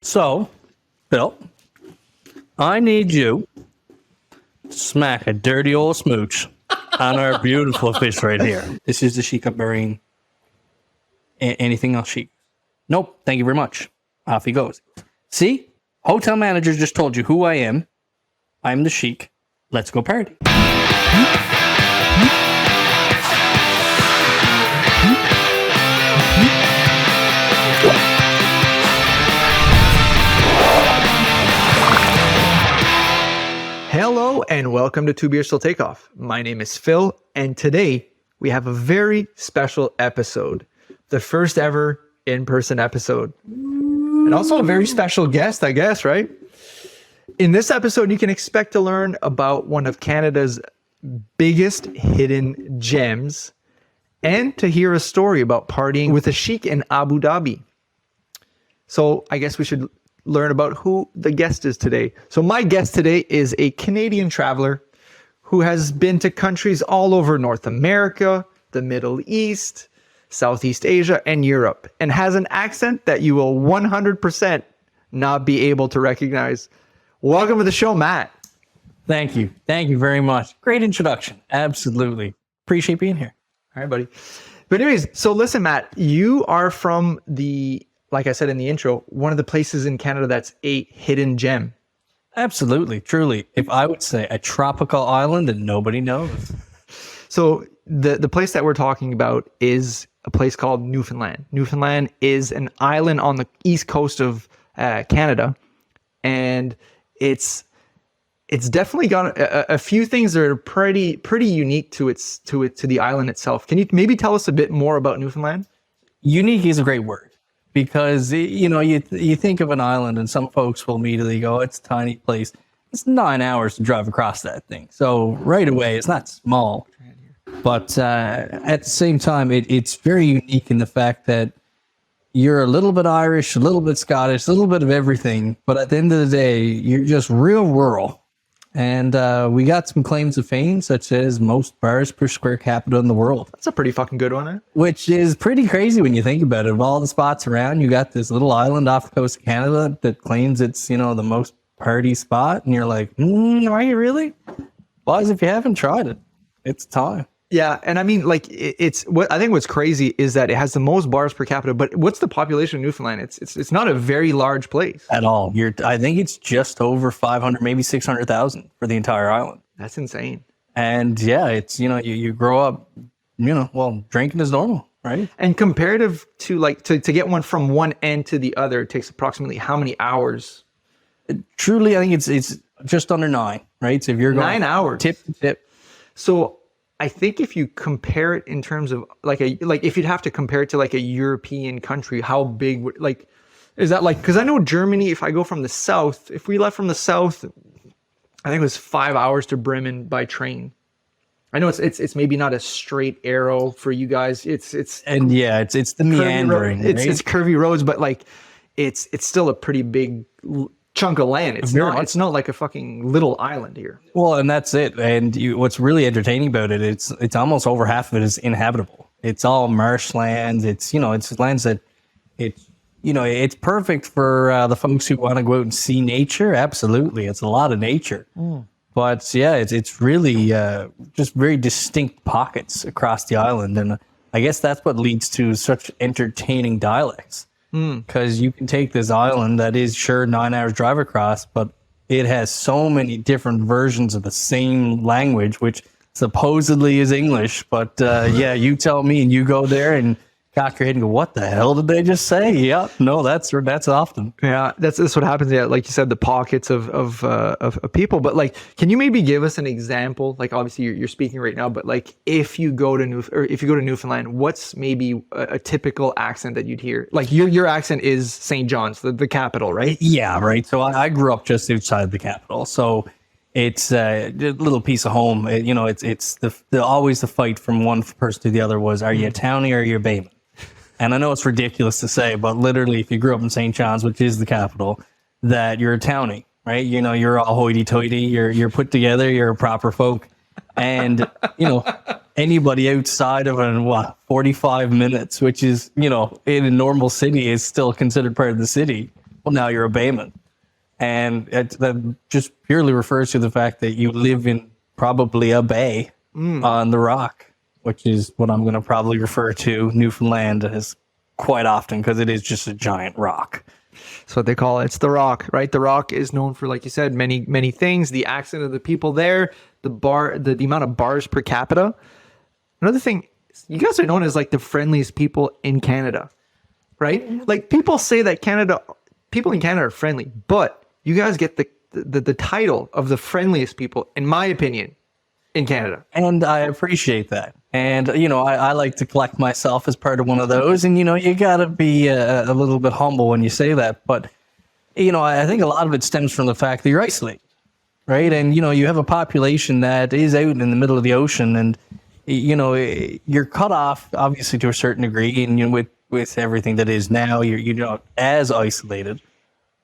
So, Bill, I need you to smack a dirty old smooch on our beautiful fish right here. This is the Sheikh of Bahrain. Anything else, Sheikh? Nope. Thank you very much. Off he goes. See? Hotel manager just told you who I am. I'm the Sheikh. Let's go party. Hello and welcome to Two Beers Till Takeoff. My name is Phil, and today we have a very special episode. The first ever in-person episode. And also a very special guest, I guess, right? In this episode, you can expect to learn about one of Canada's biggest hidden gems and to hear a story about partying with a sheikh in Abu Dhabi. So I guess we should learn about who the guest is today. So my guest today is a Canadian traveler who has been to countries all over North America, the Middle East, Southeast Asia, and Europe, and has an accent that you will 100% not be able to recognize. Welcome to the show, Matt. Thank you. Thank you very much. Great introduction. Absolutely. Appreciate being here. All right, buddy. But anyways, so listen, Matt, you are from like I said in the intro, one of the places in Canada that's a hidden gem. Absolutely. Truly. If I would say a tropical island that nobody knows. So the place that we're talking about is a place called Newfoundland. Newfoundland is an island on the east coast of Canada, and it's definitely got a few things that are pretty unique to the island itself. Can you maybe tell us a bit more about Newfoundland? Unique is a great word because you think of an island and some folks will immediately go, it's a tiny place. It's 9 hours to drive across that thing. So right away, it's not small. But at the same time, it's very unique in the fact that you're a little bit Irish, a little bit Scottish, a little bit of everything. But at the end of the day, you're just real rural. And we got some claims of fame, such as most bars per square capita in the world. That's a pretty fucking good one, eh? Which is pretty crazy when you think about it. Of all the spots around, you got this little island off the coast of Canada that claims it's, the most party spot. And you're like, are you really? Well, as if you haven't tried it, it's time. Yeah, and I mean, like, it's what I think what's crazy is that it has the most bars per capita. But what's the population of Newfoundland? It's not a very large place at all. I think it's just over 500, maybe 600,000 for the entire island. That's insane. And yeah, it's you grow up, drinking is normal, right? And comparative to to get one from one end to the other, it takes approximately how many hours? Truly, I think it's just under 9, right? So if you're going 9 hours, tip to tip, so. I think if you compare it in terms of if you'd have to compare it to like a European country, how big is that because I know Germany, if I go from the south, if we left from the south, I think it was 5 hours to Bremen by train. I know it's maybe not a straight arrow for you guys. It's the meandering. It's curvy roads, but it's still a pretty big chunk of land. It's not like a fucking little island here. Well, and that's it. And what's really entertaining about it, it's almost over half of it is inhabitable. It's all marshlands. It's lands that it's perfect for the folks who want to go out and see nature. Absolutely, it's a lot of nature. But yeah, it's really just very distinct pockets across the island, and I guess that's what leads to such entertaining dialects. Because you can take this island that is 9 hours drive across, but it has so many different versions of the same language, which supposedly is English. But you tell me, and you go there and cock your head and go, "What the hell did they just say?" Yeah, no, that's often. Yeah, that's what happens. Yeah, like you said, the pockets of people. But can you maybe give us an example? Obviously you're speaking right now, but if you go to Newfoundland, what's maybe a typical accent that you'd hear? Your accent is St. John's, the capital, right? Yeah, right. So I grew up just outside the capital, so it's a little piece of home. It's always the fight from one person to the other was, are you a townie or are you a bayman? And I know it's ridiculous to say, but literally, if you grew up in St. John's, which is the capital, that you're a townie, right? You're all hoity-toity, you're put together, you're a proper folk. And, anybody outside of 45 minutes, which is, in a normal city is still considered part of the city. well, now you're a bayman. And that just purely refers to the fact that you live in probably a bay on the rock, which is what I'm going to probably refer to Newfoundland as quite often, because it is just a giant rock. That's what they call it. It's the Rock, right? The Rock is known for, like you said, many things. The accent of the people there, the amount of bars per capita. Another thing, you guys are known as like the friendliest people in Canada, right? Like people say that people in Canada are friendly, but you guys get the title of the friendliest people, in my opinion, in Canada. And I appreciate that. And, I like to collect myself as part of one of those. And, you got to be a little bit humble when you say that. But, I think a lot of it stems from the fact that you're isolated, right? And, you have a population that is out in the middle of the ocean. And, you're cut off, obviously, to a certain degree. And, with everything that is now, you're not as isolated.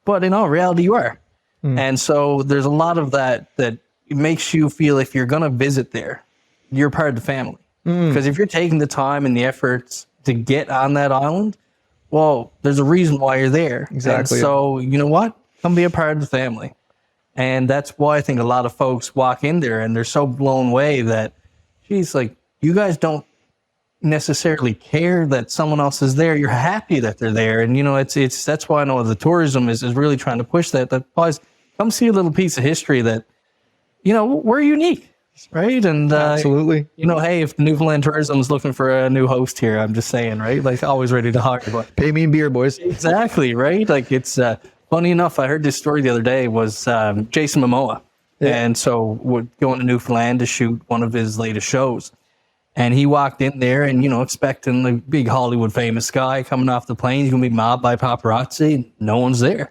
But in all reality, you are. And so there's a lot of that it makes you feel if you're going to visit there, you're part of the family. Because if you're taking the time and the efforts to get on that island, well, there's a reason why you're there. Exactly. And so, you know what? Come be a part of the family. And that's why I think a lot of folks walk in there and they're so blown away that, geez, like, you guys don't necessarily care that someone else is there. You're happy that they're there. And, it's that's why I know the tourism is really trying to push that guys, come see a little piece of history that, we're unique. Right. And absolutely. Hey, if Newfoundland tourism is looking for a new host here, I'm just saying, right? Like, always ready to hire. But pay me in beer, boys. Exactly. Right. Like, it's funny enough. I heard this story the other day was Jason Momoa. Yeah. And so we're going to Newfoundland to shoot one of his latest shows. And he walked in there and, expecting the big Hollywood famous guy coming off the plane. He's going to be mobbed by paparazzi. No one's there.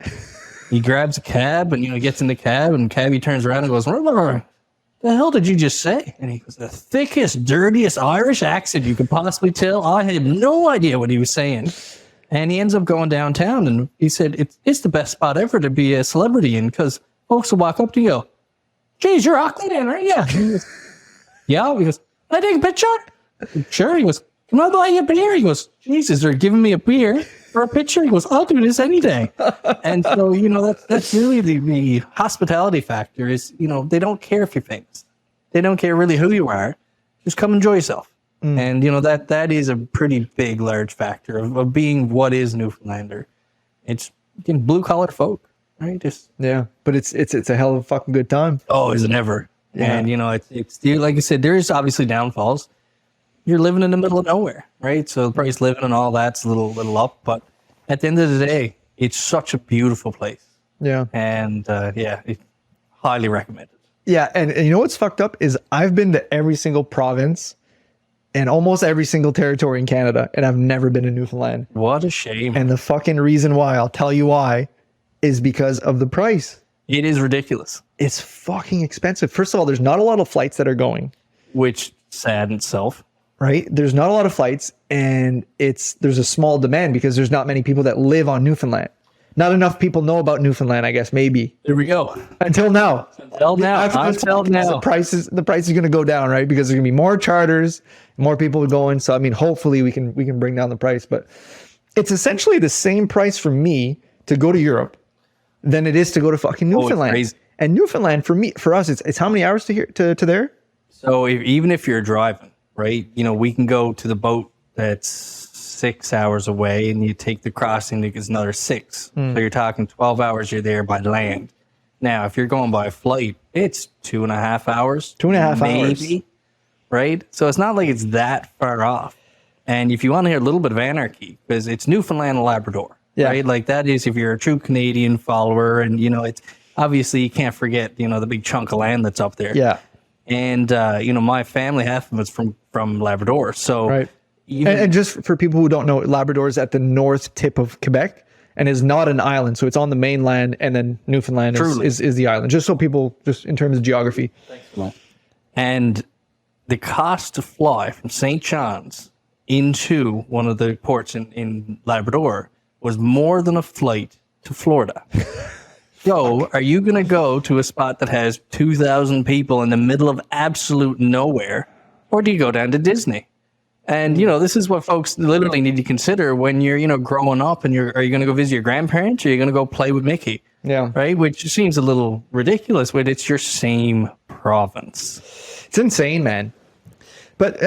He grabs a cab and, gets in the cab, and cabbie turns around and goes, the hell did you just say? And he goes, the thickest, dirtiest Irish accent you could possibly tell. I had no idea what he was saying. And he ends up going downtown, and he said, it's the best spot ever to be a celebrity in, because folks will walk up to you and go, geez, you're Auckland, aren't you? He goes, yeah. He goes, can I take a picture? Sure. He goes, can I buy you a beer? He goes, Jesus, they're giving me a beer for a picture? He goes, I'll do this any day. And so, that's really the hospitality factor is, they don't care if you're famous. They don't care really who you are. Just come enjoy yourself. And, that is a pretty big, large factor of being what is Newfoundlander. It's blue collar folk, right? Yeah. But it's a hell of a fucking good time. Oh, is it ever? Yeah. And, it's like I said, there is obviously downfalls. You're living in the middle of nowhere, right? So the price of living and all that's a little up, but at the end of the day, it's such a beautiful place. Yeah. And it's highly recommended. Yeah, and you know what's fucked up is I've been to every single province and almost every single territory in Canada, and I've never been to Newfoundland. What a shame. And the fucking reason why, I'll tell you why, is because of the price. It is ridiculous. It's fucking expensive. First of all, there's not a lot of flights that are going. Which sad in itself. Right? There's not a lot of flights, and there's a small demand because there's not many people that live on Newfoundland. Not enough people know about Newfoundland, I guess, maybe. There we go. Until now. Until now. The price is going to go down, right? Because there's going to be more charters, more people going. So, I mean, hopefully we can bring down the price. But it's essentially the same price for me to go to Europe than it is to go to fucking Newfoundland. Crazy. And Newfoundland, for us, it's how many hours to there? So even if you're driving, right, we can go to the boat that's 6 hours away, and you take the crossing, it's another 6. So you're talking 12 hours you're there by land. Now, if you're going by flight, it's 2.5 hours. 2.5 maybe, hours. Right? So it's not like it's that far off. And if you want to hear a little bit of anarchy, because it's Newfoundland and Labrador, right? Like that is if you're a true Canadian follower, and, it's obviously you can't forget, the big chunk of land that's up there. Yeah. And, my family, half of it's from Labrador. So, right. And just for people who don't know, Labrador is at the north tip of Quebec and is not an island. So it's on the mainland, and then Newfoundland is the island. Just so people, just in terms of geography. And the cost to fly from St. John's into one of the ports in Labrador was more than a flight to Florida. So are you going to go to a spot that has 2,000 people in the middle of absolute nowhere, or do you go down to Disney? And, this is what folks literally need to consider when you're, growing up and are you going to go visit your grandparents or are you going to go play with Mickey? Yeah. Right. Which seems a little ridiculous, but it's your same province. It's insane, man. But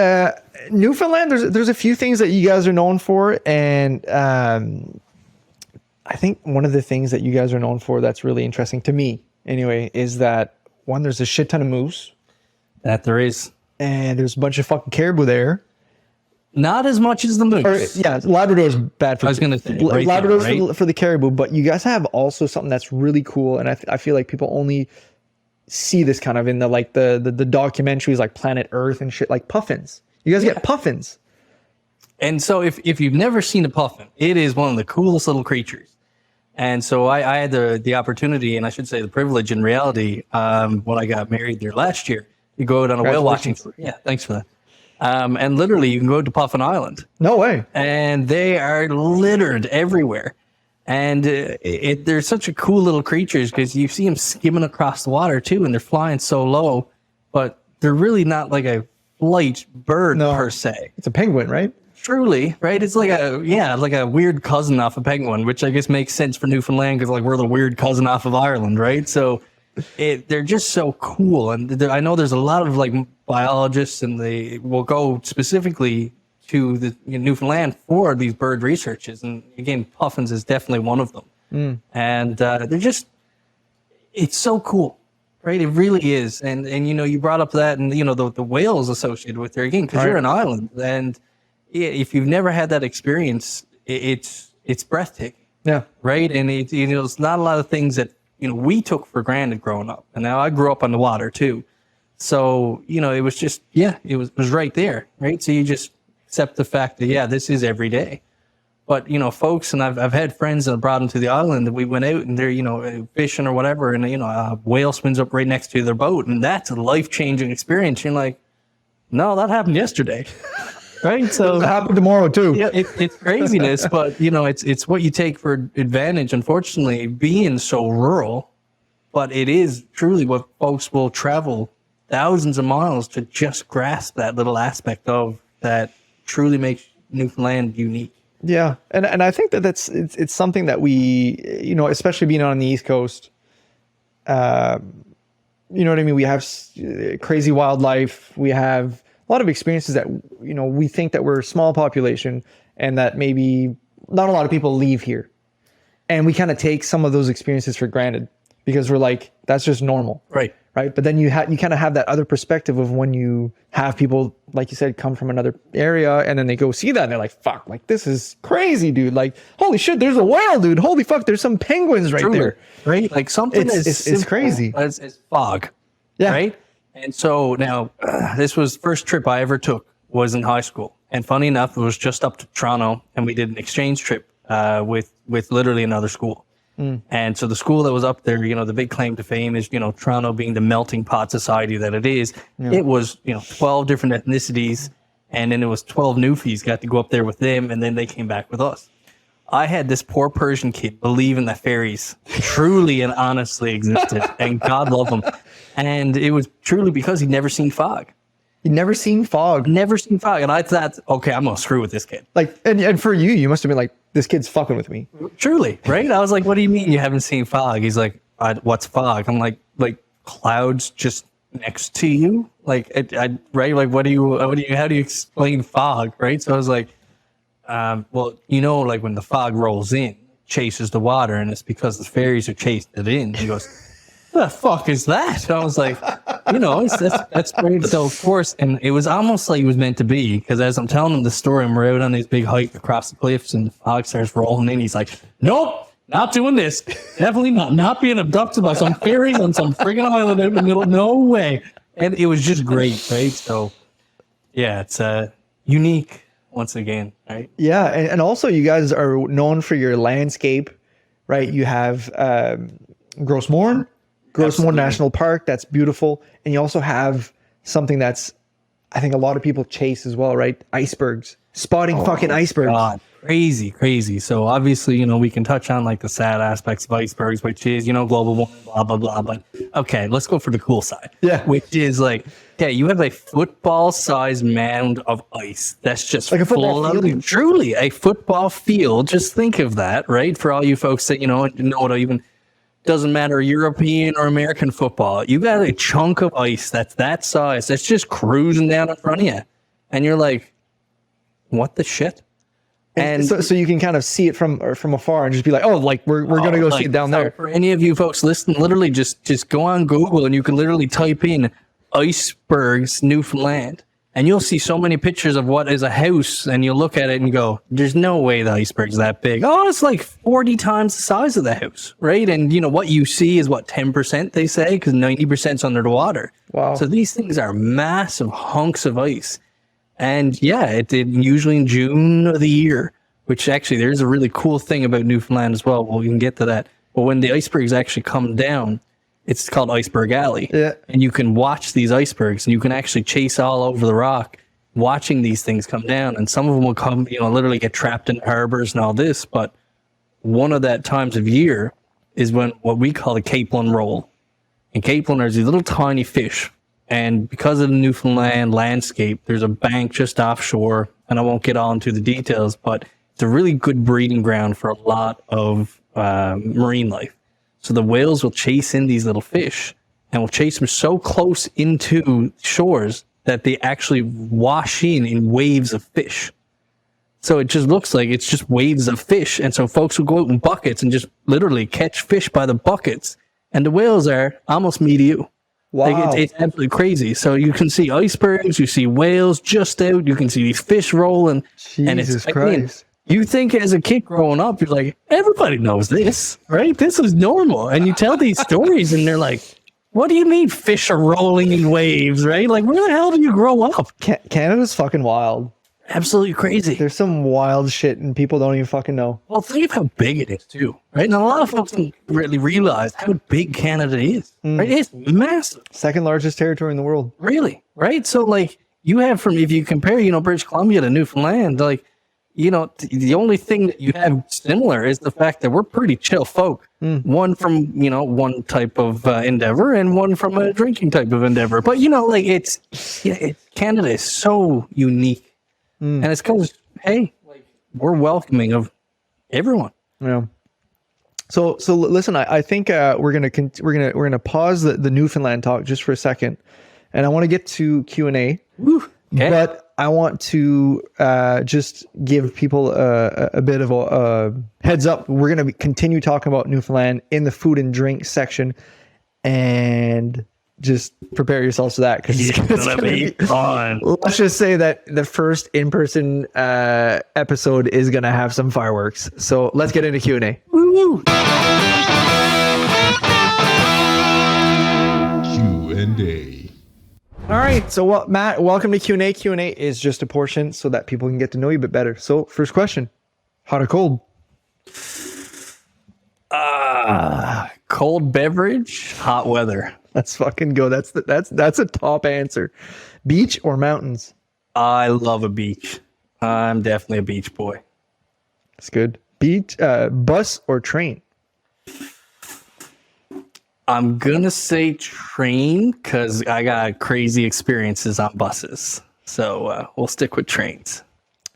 Newfoundland, there's a few things that you guys are known for. And I think one of the things that you guys are known for that's really interesting to me anyway, is that one, there's a shit ton of moose. That there is. And there's a bunch of fucking caribou there. Not as much as the moose. Labrador's bad for. I was going to say Labrador's for the caribou, but you guys have also something that's really cool, and I feel like people only see this kind of in the documentaries like Planet Earth and shit, like puffins. You guys get puffins. And so if you've never seen a puffin, it is one of the coolest little creatures. And so I had the opportunity, and I should say the privilege in reality, when I got married there last year, to go out on a whale watching tour. Yeah, thanks for that. And literally, you can go to Puffin Island. No way. And they are littered everywhere. And they're such a cool little creatures because you see them skimming across the water too, and they're flying so low, but they're really not like a flight bird per se. It's a penguin, right? Truly, right? It's like a weird cousin off a penguin, which I guess makes sense for Newfoundland because we're the weird cousin off of Ireland, right? So they're just so cool, and I know there's a lot of biologists, and they will go specifically to the Newfoundland for these bird researches, and again, puffins is definitely one of them. And they're just, it's so cool, right? It really is, and you brought up that, and the whales associated with there again because you're an island, and if you've never had that experience, it's breathtaking. Yeah. Right. And it's not a lot of things that, we took for granted growing up. And now I grew up on the water too. So, it was just, it was right there. Right. So you just accept the fact that, this is every day. But, folks, and I've had friends that brought them to the island, that we went out and they're, fishing or whatever. And, a whale swims up right next to their boat. And that's a life-changing experience. You're like, no, that happened yesterday. Right, so it'll happen tomorrow too. Yeah, it's craziness, but it's what you take for advantage. Unfortunately, being so rural, but it is truly what folks will travel thousands of miles to just grasp that little aspect of that truly makes Newfoundland unique. Yeah, and I think it's something that we, especially being on the East Coast, you know what I mean. We have crazy wildlife. We have a lot of experiences that, we think that we're a small population and that maybe not a lot of people leave here. And we kind of take some of those experiences for granted because we're like, that's just normal. Right. Right. But then you kind of have that other perspective of when you have people, like you said, come from another area and then they go see that and they're like, fuck, this is crazy, dude. Like, holy shit, there's a whale, dude. Holy fuck, there's some penguins right there. Right. Like something it's crazy. It's fog. Yeah. Right. And so now, this was the first trip I ever took was in high school. And funny enough, it was just up to Toronto, and we did an exchange trip with literally another school. And so the school that was up there, the big claim to fame is, Toronto being the melting pot society that it is. Yeah. It was, 12 different ethnicities, and then it was 12 newfies got to go up there with them, and then they came back with us. I had this poor Persian kid believing that fairies truly and honestly existed, and God love them. And it was truly because he'd never seen fog. He'd never seen fog? Never seen fog. And I thought, okay, I'm going to screw with this kid. And for you must have been like, this kid's fucking with me. Truly, right? I was like, what do you mean you haven't seen fog? He's like, what's fog? I'm like clouds just next to you? Right? Like, how do you explain fog? Right? So I was like, well, when the fog rolls in, chases the water, and it's because the fairies are chasing it in. He goes, the fuck is that? And I was like, that's great. So of course, and it was almost like it was meant to be, because as I'm telling him the story, and we're out on this big hike across the cliffs, and the fog starts rolling in. He's like, nope, not doing this. Definitely not being abducted by some fairies on some friggin' island out in the middle. No way. And it was just great, right? So yeah, it's unique once again, right? Yeah, and also you guys are known for your landscape, right? You have Gross Mourne National Park, that's beautiful. And you also have something that's, I think a lot of people chase as well, right? Icebergs. Spotting fucking icebergs. God. Crazy, crazy. So obviously, we can touch on like the sad aspects of icebergs, which is, global warming, blah, blah, blah. But okay, let's go for the cool side. Yeah. Which is like, yeah, you have a football-sized mound of ice that's just Like a football field? Truly a football field. Just think of that, right? For all you folks that, know what even doesn't matter, European or American football. You got a chunk of ice that's that size that's just cruising down in front of you. And you're like, what the shit? And so you can kind of see it from afar and just be like, oh, like we're gonna go see it down there. For any of you folks listening, literally just go on Google and you can literally type in icebergs Newfoundland, and you'll see so many pictures of what is a house, and you'll look at it and go, there's no way the iceberg's that big. Oh, it's like 40 times the size of the house, right? And what you see is what, 10%, they say, because 90%'s under the water. Wow. So these things are massive hunks of ice. And yeah, it did usually in June of the year, which actually there's a really cool thing about Newfoundland as well. Well, we can get to that. But when the icebergs actually come down, it's called Iceberg Alley. Yeah. And you can watch these icebergs and you can actually chase all over the rock watching these things come down. And some of them will come, literally get trapped in harbors and all this. But one of that times of year is when what we call the capelin roll. And capelin are these little tiny fish. And because of the Newfoundland landscape, there's a bank just offshore, and I won't get all into the details, but it's a really good breeding ground for a lot of marine life. So the whales will chase in these little fish and will chase them so close into shores that they actually wash in waves of fish. So it just looks like it's just waves of fish. And so folks will go out in buckets and just literally catch fish by the buckets. And the whales are almost me to you. Wow. Like it's absolutely crazy. So you can see icebergs, you see whales just out, you can see these fish rolling. And it's, Christ. You think as a kid growing up, you're like, everybody knows this, right? This is normal. And you tell these stories and they're like, what do you mean fish are rolling in waves, right? Like, where the hell do you grow up? Canada's fucking wild. Absolutely crazy. There's some wild shit and people don't even fucking know. Well, think of how big it is too, right? And a lot of folks don't really realize how big Canada is, right? It's massive. Second largest territory in the world. Really, right? So like you have if you compare, British Columbia to Newfoundland, like, the only thing that you have similar is the fact that we're pretty chill folk. One from, one type of endeavor and one from a drinking type of endeavor. But, Canada is so unique. And it's because, hey, like, we're welcoming of everyone. Yeah. So listen, I think we're gonna pause the Newfoundland talk just for a second, and I want to get to Q&A. Okay. But I want to just give people a bit of a heads up. We're gonna continue talking about Newfoundland in the food and drink section, and just prepare yourselves for that because it's gonna be fun. Let's just say that the first in-person episode is gonna have some fireworks. So let's get into Q&A. Woo! Q&A. All right, so Matt, welcome to Q&A. Q&A is just a portion so that people can get to know you a bit better. So first question, hot or cold? Cold beverage, hot weather. Let's fucking go. That's a top answer. Beach or mountains? I love a beach. I'm definitely a beach boy. That's good. Beach, bus or train? I'm gonna say train because I got crazy experiences on buses. So we'll stick with trains.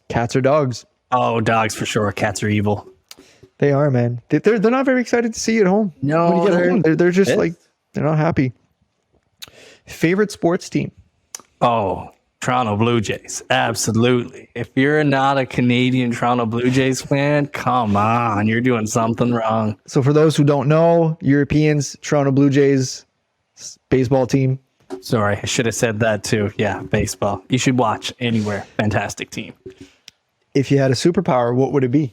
Cats or dogs? Oh, dogs for sure. Cats are evil. They are, man. They're not very excited to see you at home. No, when you get home, they're just like, they're not happy. Favorite sports team? Oh, Toronto Blue Jays. Absolutely. If you're not a Canadian Toronto Blue Jays fan, come on, you're doing something wrong. So for those who don't know, Europeans, Toronto Blue Jays, baseball team. Sorry, I should have said that too. Yeah, baseball. You should watch anywhere. Fantastic team. If you had a superpower, what would it be?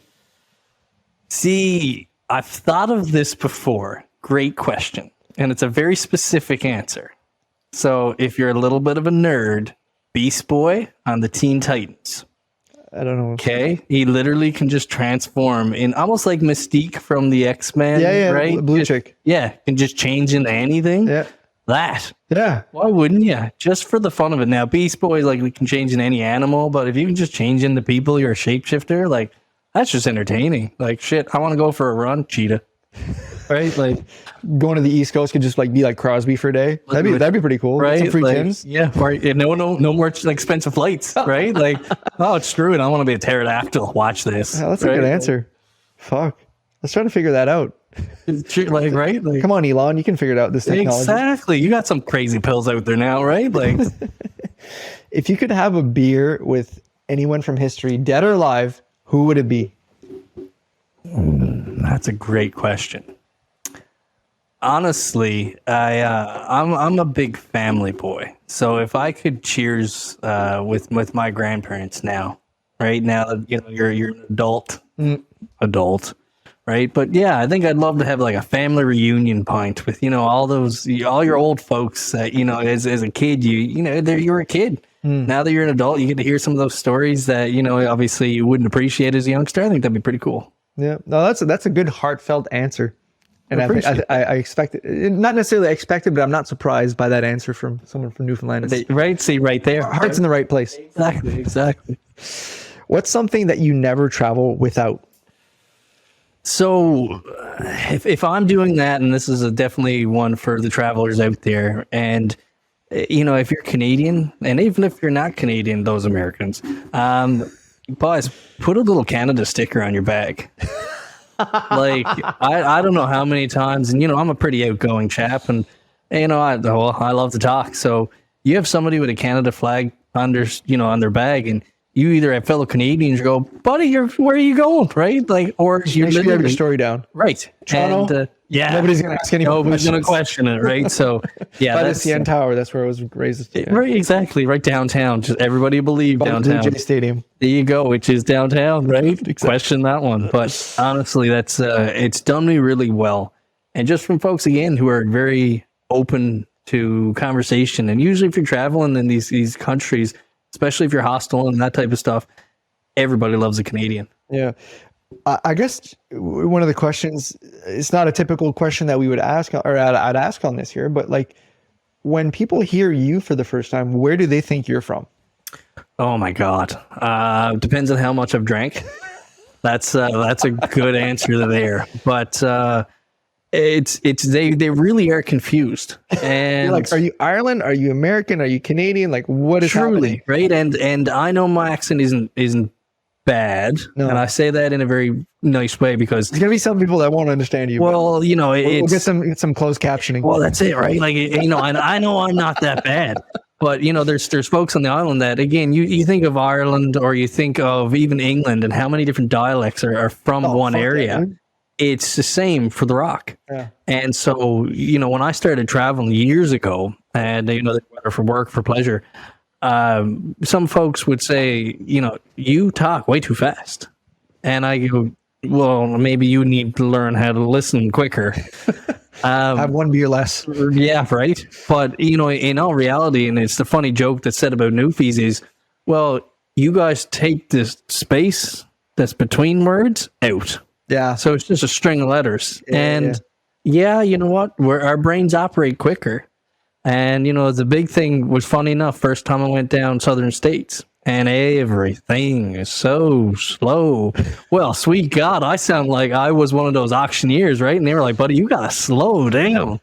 See, I've thought of this before. Great question. And it's a very specific answer. So if you're a little bit of a nerd, Beast Boy on the Teen Titans. I don't know. Okay. He literally can just transform in almost like Mystique from the X-Men. Yeah, right? Blue chick. Yeah. Can just change into anything. Yeah. That. Yeah. Why wouldn't you? Just for the fun of it. Now, Beast Boy, like, we can change in any animal, but if you can just change into people, you're a shapeshifter, like, That's just entertaining. Like, shit, I want to go for a run, cheetah. Right? Like, Going to the East Coast could just like be like Crosby for a day. That'd be pretty cool. right? Some free Like, tins. yeah. Right. No more expensive flights. Right? Like, oh, screw it. I want to be a pterodactyl. Watch this. Yeah, that's a right? good answer. Fuck. Let's try to figure that out. Like, right? Like, Come on, Elon, you can figure it out. This technology. exactly. You got some crazy pills out there now, right? Like, If you could have a beer with anyone from history, dead or alive, who would it be? that's a great question. Honestly, I'm a big family boy. So if I could cheers with my grandparents now, right now that you're an adult, right? But yeah, I think I'd love to have like a family reunion pint with all your old folks that as a kid you were a kid. Now that you're an adult, you get to hear some of those stories that obviously you wouldn't appreciate as a youngster. I think that'd be pretty cool. Yeah, no, that's a good heartfelt answer, and I expected, not necessarily expected, but I'm not surprised by that answer from someone from Newfoundland. Right? See, right there, Heart's in the right place. Exactly. What's something that you never travel without? So, if I'm doing that, and this is definitely one for the travelers out there, and if you're Canadian, and even if you're not Canadian, those Americans, boys, put a little Canada sticker on your bag. Like, I don't know how many times, and I'm a pretty outgoing chap, and I love to talk. So you have somebody with a Canada flag under on their bag, and you either have fellow Canadians go, buddy, where are you going, right? Like, or Make sure you have your story down. right, Toronto. and, yeah, Nobody's gonna ask any more nobody's gonna questions. question it, right? So yeah, By the that's CN Tower, that's where I was raised. Yeah. right, exactly, right downtown. Just everybody believe By the Blue downtown. Jay Stadium. There you go, which is downtown, right? Question that one. But honestly, that's it's done me really well. And just from folks again who are very open to conversation. And usually if you're traveling in these countries, especially if you're hostile and that type of stuff, everybody loves a Canadian. Yeah. I guess one of the questions, it's not a typical question that we would ask, or I'd ask on this here, but like when people hear you for the first time, where do they think you're from? Oh my God. Depends on how much I've drank. That's a good answer there. But they really are confused. And You're like, are you Ireland? Are you American? Are you Canadian? Like, what is truly happening? right? And I know my accent isn't bad, No. and I say that in a very nice way because There's gonna be some people that won't understand you. well, we'll it's get some closed captioning. well, that's it, right? Like and I know I'm not that bad. But there's folks on the island that again you think of Ireland or you think of even England and how many different dialects are from one fuck yeah, area. dude. It's the same for the Rock. Yeah. And so, when I started traveling years ago and, they went for work, for pleasure, some folks would say, you talk way too fast. And I go, well, maybe you need to learn how to listen quicker. Have one beer less. Yeah, right. But, in all reality, and it's the funny joke that's said about newfies is, well, you guys take this space that's between words out. Yeah. So it's just a string of letters. Yeah, And you know what? Our brains operate quicker. And, the big thing was funny enough, first time I went down southern states and everything is so slow. Well, sweet God, I sound like I was one of those auctioneers, right? And they were like, buddy, you got to slow down.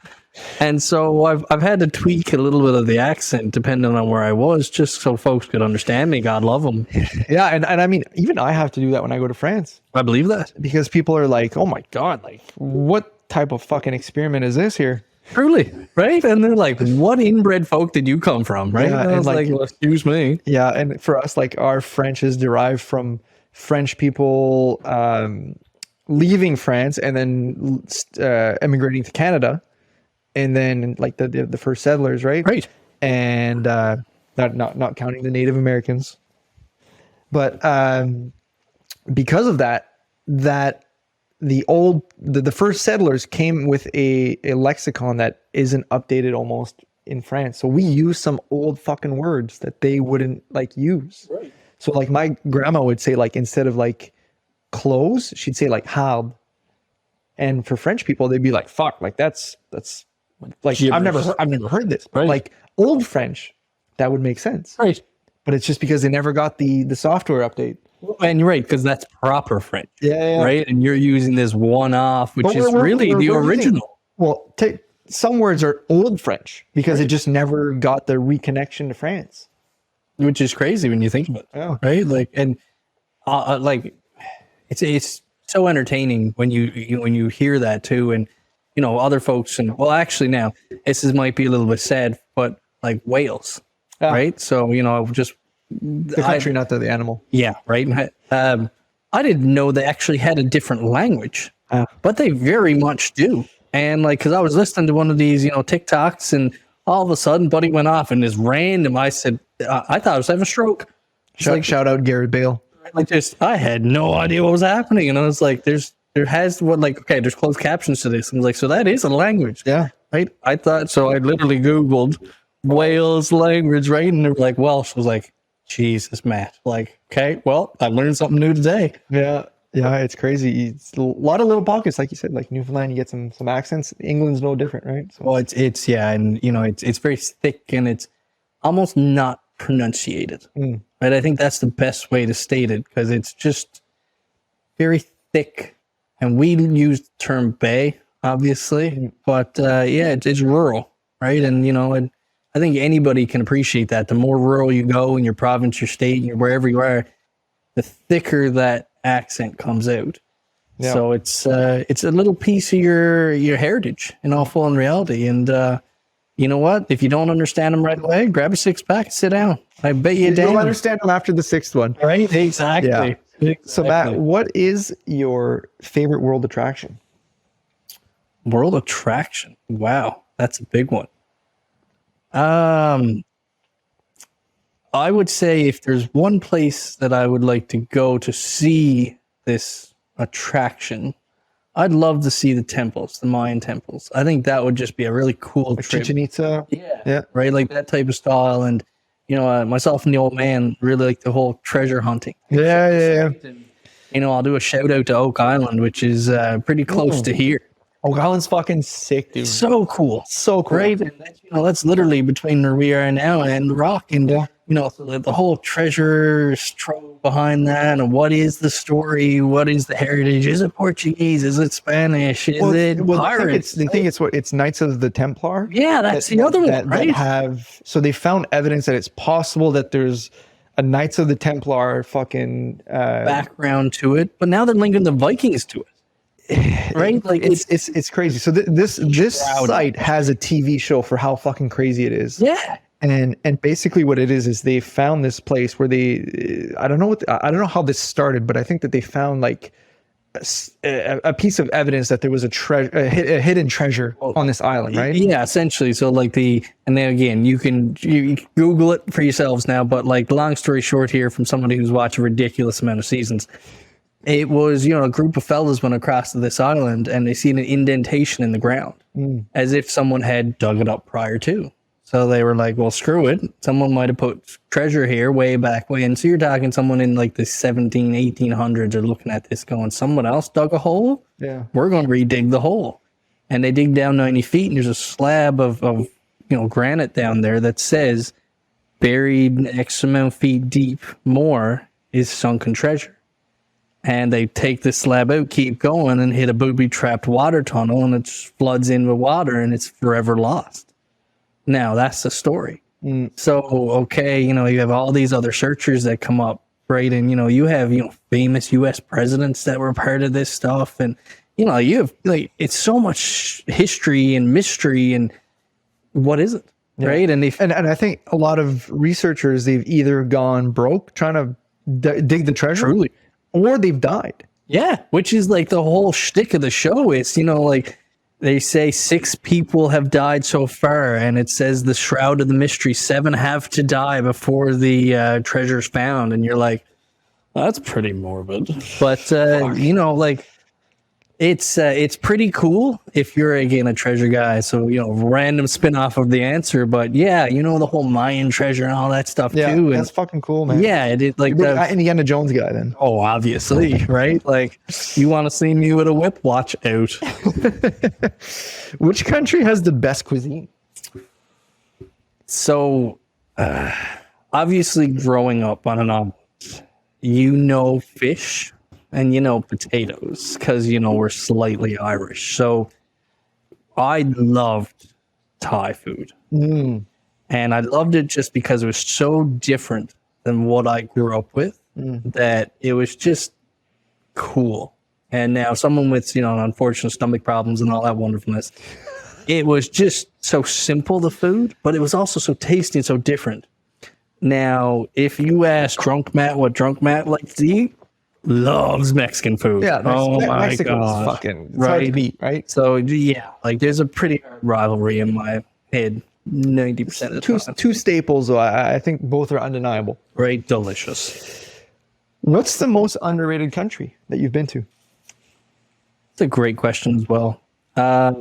And so I've had to tweak a little bit of the accent depending on where I was, just so folks could understand me. God love them. Yeah. And I mean, even I have to do that when I go to France I believe that. because people are like, oh my God, like what type of fucking experiment is this here? Truly, right? And they're like, what inbred folk did you come from, right? Yeah, and I and was like- like, well, excuse me. Yeah. And for us, like our French is derived from French people leaving France and then emigrating to Canada. And then like the first settlers, right? Right. And not counting the Native Americans. But because of that the first settlers came with a lexicon that isn't updated almost in France. So we use some old fucking words that they wouldn't like use. Right. So like my grandma would say like instead of like clothes, she'd say like halb. And for French people, they'd be like, fuck, like that's like I've never heard this. But Right. like old French, that would make sense. Right. But it's just because they never got the software update. And you're right, because that's proper French. Yeah. Right. And you're using this one off, which But is really the we're using- original. well, some words are old French because it just never got the reconnection to France. Which is crazy when you think about it. Yeah. Right. Like, and like, it's so entertaining when you hear that too. And, you know, other folks, and well, actually now might be a little bit sad, but like Wales, right? So, you know, just The country, not the animal. yeah, right. And I didn't know they actually had a different language, but they very much do. And like, because I was listening to one of these, you know, TikToks, and all of a sudden, buddy went off and is random. I said, I thought I was having a stroke. Shout out Garrett Bale. Like, I had no idea what was happening, and I was like, there's closed captions to this. And I was like, so that is a language, Yeah. right? I thought so. I literally Googled Wales language, right? And they were like Welsh. I was like, Jesus, Matt. Like, okay, well, I learned something new today. Yeah. Yeah, it's crazy. It's a lot of little pockets, like you said, like Newfoundland, you get some accents. England's no different, right? So, Well, it's yeah, and you know, it's very thick, and it's almost not pronunciated. Right? I think that's the best way to state it, because it's just very thick, and we use the term bay, obviously, but yeah, it's rural, right? And you know, and I think anybody can appreciate that. The more rural you go in your province, your state, and wherever you are, the thicker that accent comes out. Yeah. So it's a little piece of your heritage in all full in reality. And you know what? If you don't understand them right away, grab a 6-pack and sit down. I bet you you'll down. understand them after the 6th one. Right? Exactly. Yeah. So, Matt, what is your favorite world attraction? World attraction. Wow, that's a big one. I would say if there's one place that I would like to go to see this attraction, I'd love to see the temples, the Mayan temples. I think that would just be a really cool trip. Chichen Itza. Yeah. Right, like that type of style. And you know, myself and the old man really like the whole treasure hunting. Yeah. You know, I'll do a shout out to Oak Island, which is pretty close to here. Oak Island's fucking sick, dude. So cool. So cool. Right? And that's, you know, that's literally between where we are now and the rock. And, you know, so the whole treasure trove behind that. And what is the story? What is the heritage? Is it Portuguese? Is it Spanish? Is it pirates? They think it's Knights of the Templar. Yeah, that's the other one, right? So they found evidence that it's possible that there's a Knights of the Templar fucking background to it. But now they're linking the Vikings to it. Right? Like it's crazy. So this site has a TV show for how fucking crazy it is. Yeah. And basically what it is they found this place where I don't know how this started, but I think that they found like a piece of evidence that there was a hidden treasure on this island, right? Yeah, essentially. So like and then again, you can Google it for yourselves now, but like long story short here from somebody who's watched a ridiculous amount of seasons, it was, you know, a group of fellas went across to this island and they seen an indentation in the ground as if someone had dug it up prior to. So they were like, well, screw it. Someone might have put treasure here way back when. So you're talking someone in like the 1800s are looking at this going, someone else dug a hole? Yeah. We're going to redig the hole. And they dig down 90 feet and there's a slab of you know, granite down there that says buried X amount feet deep more is sunken treasure. And they take this slab out, keep going, and hit a booby-trapped water tunnel, and it floods in with water, and it's forever lost. Now, that's the story. So, okay, you know, you have all these other searchers that come up, right? And, you know, you have, you know, famous U.S. presidents that were part of this stuff. And, you know, you have, like, it's so much history and mystery, and what is it, right? And I think a lot of researchers, they've either gone broke trying to dig the treasure. Truly. Or they've died. Yeah, which is like the whole shtick of the show. It's, you know, like they say 6 people have died so far, and it says the shroud of the mystery, 7 have to die before the treasure's found. And you're like, well, that's pretty morbid. But, you know, like it's pretty cool if you're, again, a treasure guy. So, you know, random spin-off of the answer. But yeah, you know, the whole Mayan treasure and all that stuff too. And that's fucking cool, man. yeah, it is like the Indiana Jones guy then. Oh, obviously, right? Like, you want to see me with a whip? Watch out. Which country has the best cuisine? So, obviously, growing up on an omelet, fish and potatoes because we're slightly Irish. So I loved Thai food. And I loved it just because it was so different than what I grew up with that it was just cool. And now someone with, unfortunate stomach problems and all that wonderfulness, it was just so simple, the food, but it was also so tasty and so different. Now, if you ask Drunk Matt what Drunk Matt likes to eat, loves Mexican food. Yeah, my Mexico's God. fucking hard to beat, right? So yeah, like there's a pretty hard rivalry in my head 90% of the time. Two staples, though. I think both are undeniable. Right, delicious. What's the most underrated country that you've been to? It's a great question as well. I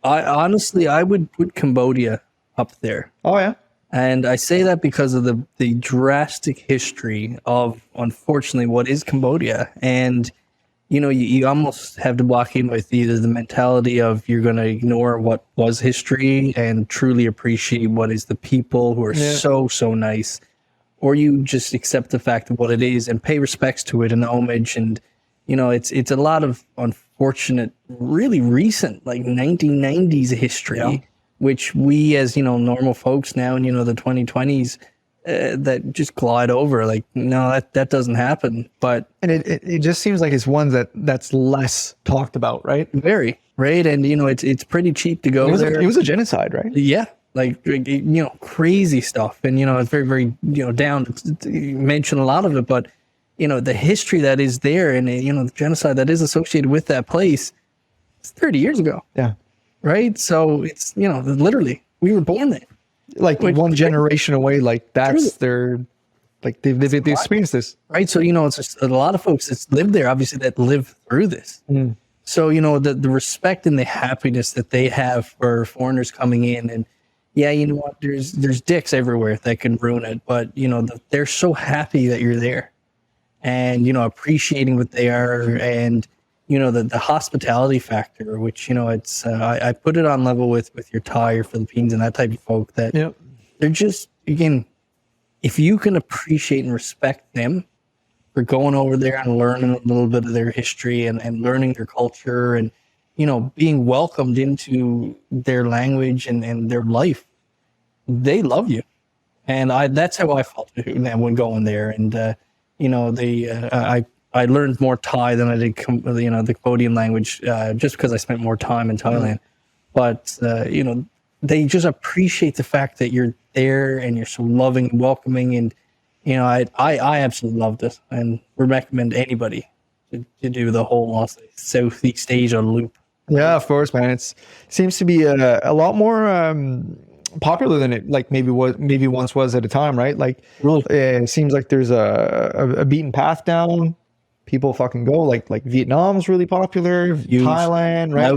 honestly would put Cambodia up there. Oh yeah. And I say that because of the drastic history of, unfortunately, what is Cambodia. And, you almost have to walk in with either the mentality of you're going to ignore what was history and truly appreciate what is the people who are so, so nice, or you just accept the fact of what it is and pay respects to it and homage. And, it's a lot of unfortunate, really recent, like 1990s history. Yeah. Which we as, normal folks now in, the 2020s that just glide over. Like, no, that doesn't happen. And it just seems like it's one that's less talked about, right? Very, right? And, it's pretty cheap to go there. It was a genocide, right? Yeah. Like, crazy stuff. And, it's very, very, down to mention a lot of it. But, the history that is there and, the genocide that is associated with that place, it's 30 years ago. Yeah. Right. So it's, literally we were born there. Like one generation away. Like that's their, like they've experienced this. Right. So, it's just a lot of folks that's lived there, obviously, that live through this. So, the respect and the happiness that they have for foreigners coming in and yeah, there's dicks everywhere that can ruin it. But, they're so happy that you're there and, appreciating what they are and, the hospitality factor, which, it's, I put it on level with your Thai or Philippines and that type of folk that they're just, again, if you can appreciate and respect them for going over there and learning a little bit of their history and learning their culture and, being welcomed into their language and their life, they love you. And that's how I felt when going there. And, I learned more Thai than I did, the Cambodian language, just because I spent more time in Thailand. But, they just appreciate the fact that you're there and you're so loving and welcoming. And, I absolutely loved it and would recommend anybody to do the whole Southeast Asia loop. Yeah, of course, man. It seems to be a lot more popular than it maybe once was at a time, right? Like, really? It seems like there's a beaten path down. People fucking go like Vietnam's really popular, Thailand, right?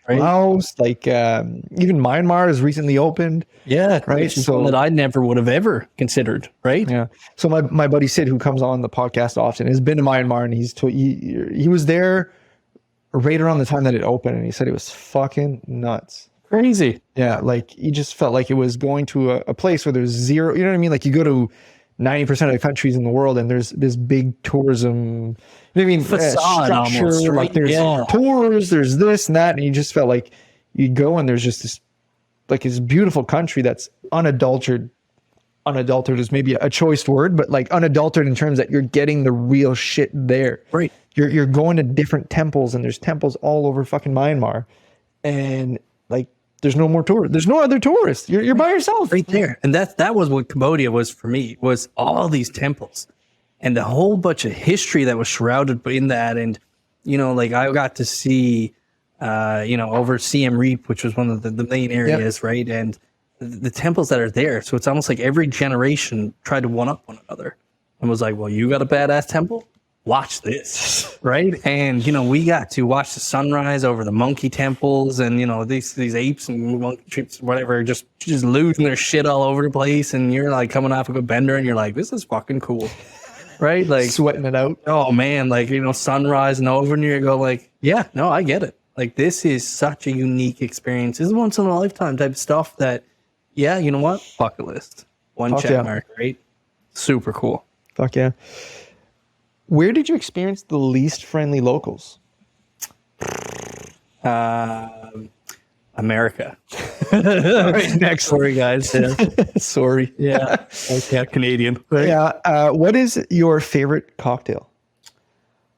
Laos, even Myanmar has recently opened. Yeah, right. So that I never would have ever considered, right? Yeah. So my buddy Sid, who comes on the podcast often, has been to Myanmar, and he was there right around the time that it opened, and he said it was fucking nuts. Crazy. Yeah, like he just felt like it was going to a place where there's zero. You know what I mean? Like you go to 90% of the countries in the world, and there's this big tourism, facade structure. Almost, right? Like there's tours, there's this and that, and you just felt like you go and there's just this beautiful country that's unadulterated. Unadulterated is maybe a choice word, but like unadulterated in terms that you're getting the real shit there. Right. You're going to different temples, and there's temples all over fucking Myanmar, and like. There's no more tourists. There's no other tourists. You're by yourself. Right there. And that was what Cambodia was for me, was all these temples and the whole bunch of history that was shrouded in that. And, I got to see, over Siem Reap, which was one of the main areas, right? And the temples that are there. So it's almost like every generation tried to one-up one another and was like, well, you got a badass temple? Watch this, right? And, we got to watch the sunrise over the monkey temples and, these apes and monkey troops, whatever, just losing their shit all over the place. And you're like coming off of a bender and you're like, this is fucking cool, right? Like sweating it out. Oh man. Like, sunrise and over and you go like, yeah, no, I get it. Like this is such a unique experience. This is once in a lifetime type of stuff that, yeah, you know what? Bucket list. One check mark, right? Super cool. Fuck yeah. Where did you experience the least friendly locals? America. All right, next. Sorry, guys. Yeah. Sorry. Yeah. Okay, Canadian. Right? Yeah. What is your favorite cocktail?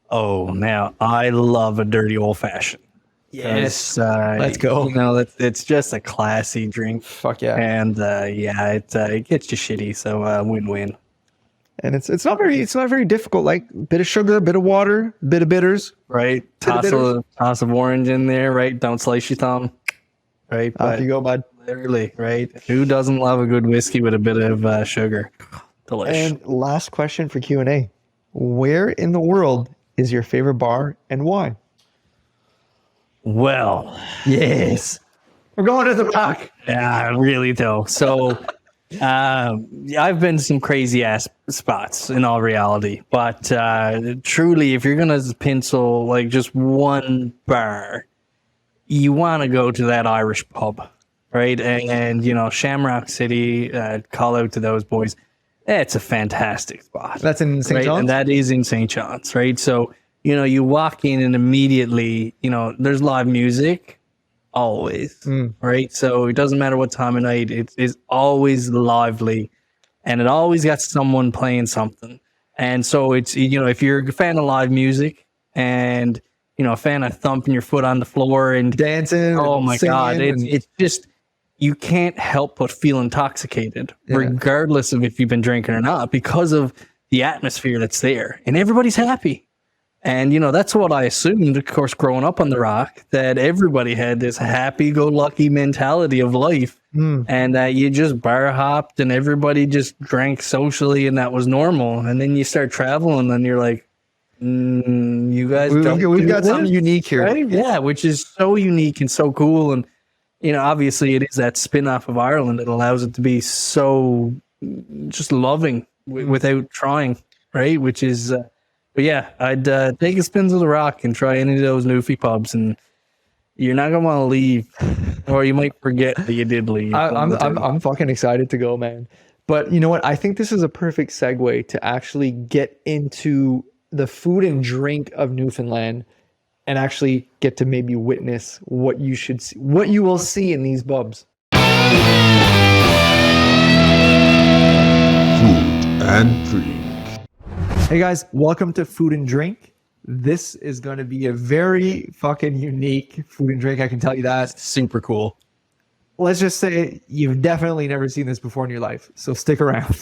Oh, now I love a dirty old fashioned. Yes. Let's go. You know, it's just a classy drink. Fuck yeah. And it gets you shitty. So win-win. And it's not very difficult. Like bit of sugar, bit of water, bit of bitters. Right. Toss of orange in there. Right. Don't slice your thumb. Right. Off you go, bud. Literally. Right. Who doesn't love a good whiskey with a bit of sugar? Delish. And last question for Q&A. Where in the world is your favorite bar and why? Well, Yes. We're going to the Rock. yeah, really though. So I've been to some crazy ass spots in all reality, but truly, if you're gonna pencil like just one bar, you want to go to that Irish pub, right? And you know, Shamrock City. Call out to those boys. It's a fantastic spot. That's in St. Right? John's? And that is in St. John's, right? So, you know, you walk in and immediately, you know, there's live music always, right? So it doesn't matter what time of night, it is always lively and it always got someone playing something. And so it's, you know, if you're a fan of live music and, you know, a fan of thumping your foot on the floor and Dancing. oh my God, singing it's just, you can't help but feel intoxicated, regardless of if you've been drinking or not, because of the atmosphere that's there, and everybody's happy. And you know, that's what I assumed, of course, growing up on the Rock, that everybody had this happy-go-lucky mentality of life, and that you just bar hopped and everybody just drank socially, and that was normal. And then you start traveling, and you're like, you guys, we've got something unique here. right? Yeah, which is so unique and so cool. And you know, obviously it is that spin-off of Ireland that allows it to be so just loving without trying, right? Which is, but yeah, I'd take a spin to the Rock and try any of those Newfie pubs, and you're not gonna want to leave, or you might forget that you did leave. I'm fucking excited to go, man. But you know what? I think this is a perfect segue to actually get into the food and drink of Newfoundland and actually get to maybe witness what you should see, what you will see in these pubs. Food and drink. Hey guys, welcome to Food and Drink. This is going to be a very fucking unique food and drink, I can tell you that. Super cool. Let's just say you've definitely never seen this before in your life, so stick around.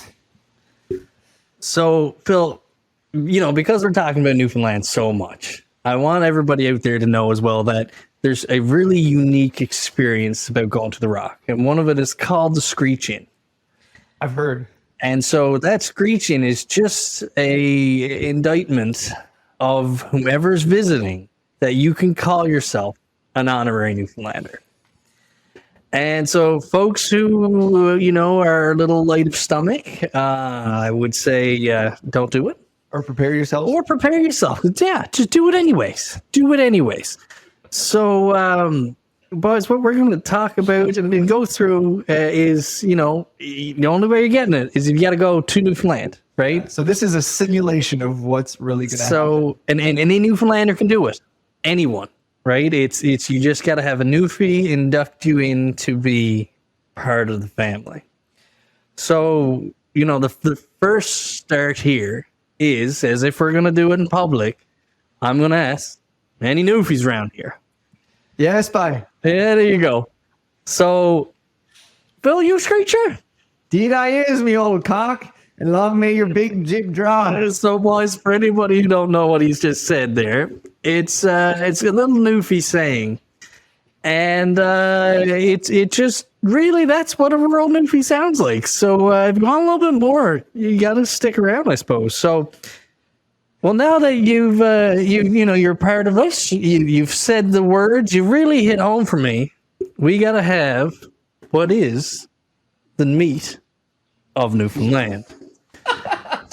So, Phil, you know, because we're talking about Newfoundland so much, I want everybody out there to know as well that there's a really unique experience about going to the Rock, and one of it is called the Screech-In. I've heard. And so that Screech-In is just a indictment of whomever's visiting that you can call yourself an honorary Newfoundlander. And so folks who, you know, are a little light of stomach, I would say, don't do it. Or prepare yourself. Or prepare yourself. Yeah, just do it anyways. Do it anyways. So, boys, what we're going to talk about and go through is, you know, the only way you're getting it is you got to go to Newfoundland, right? So this is a simulation of what's really going to happen. So, and any Newfoundlander can do it. Anyone, right? It's you just got to have a Newfie induct you in to be part of the family. So, you know, the first start here is, as if we're going to do it in public, I'm going to ask, any Newfies around here? Yes, bye. Yeah, there you go. So, Phil, you Screecher? Deed I is, me old cock, and long may your big jib draw. So, boys, for anybody who don't know what he's just said there, it's a little Newfie saying, and it just really, that's what a rural Newfie sounds like. So, if you want a little bit more, you got to stick around, I suppose. So, well, now that you've you know you're part of us, you've said the words, you really hit home for me. We got to have what is the meat of Newfoundland.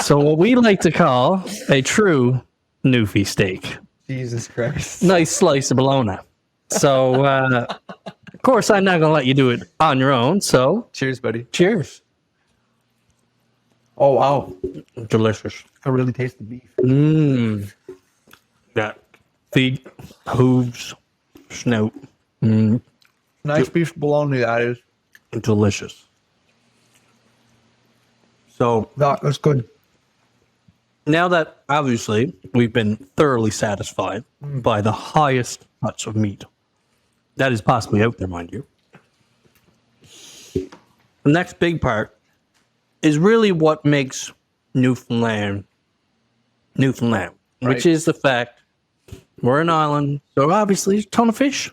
So what we like to call a true Newfie steak. Jesus Christ. Nice slice of bologna. So, of course, I'm not going to let you do it on your own. So, Cheers, buddy. cheers. Oh, wow. Delicious. I really taste the beef. Mmm. That feet, hooves, snout. Nice beef bologna, that is. Delicious. So That's good. now that obviously we've been thoroughly satisfied by the highest touch of meat that is possibly out there, mind you, the next big part is really what makes Newfoundland, which Right. is the fact we're an island, so obviously there's a ton of fish.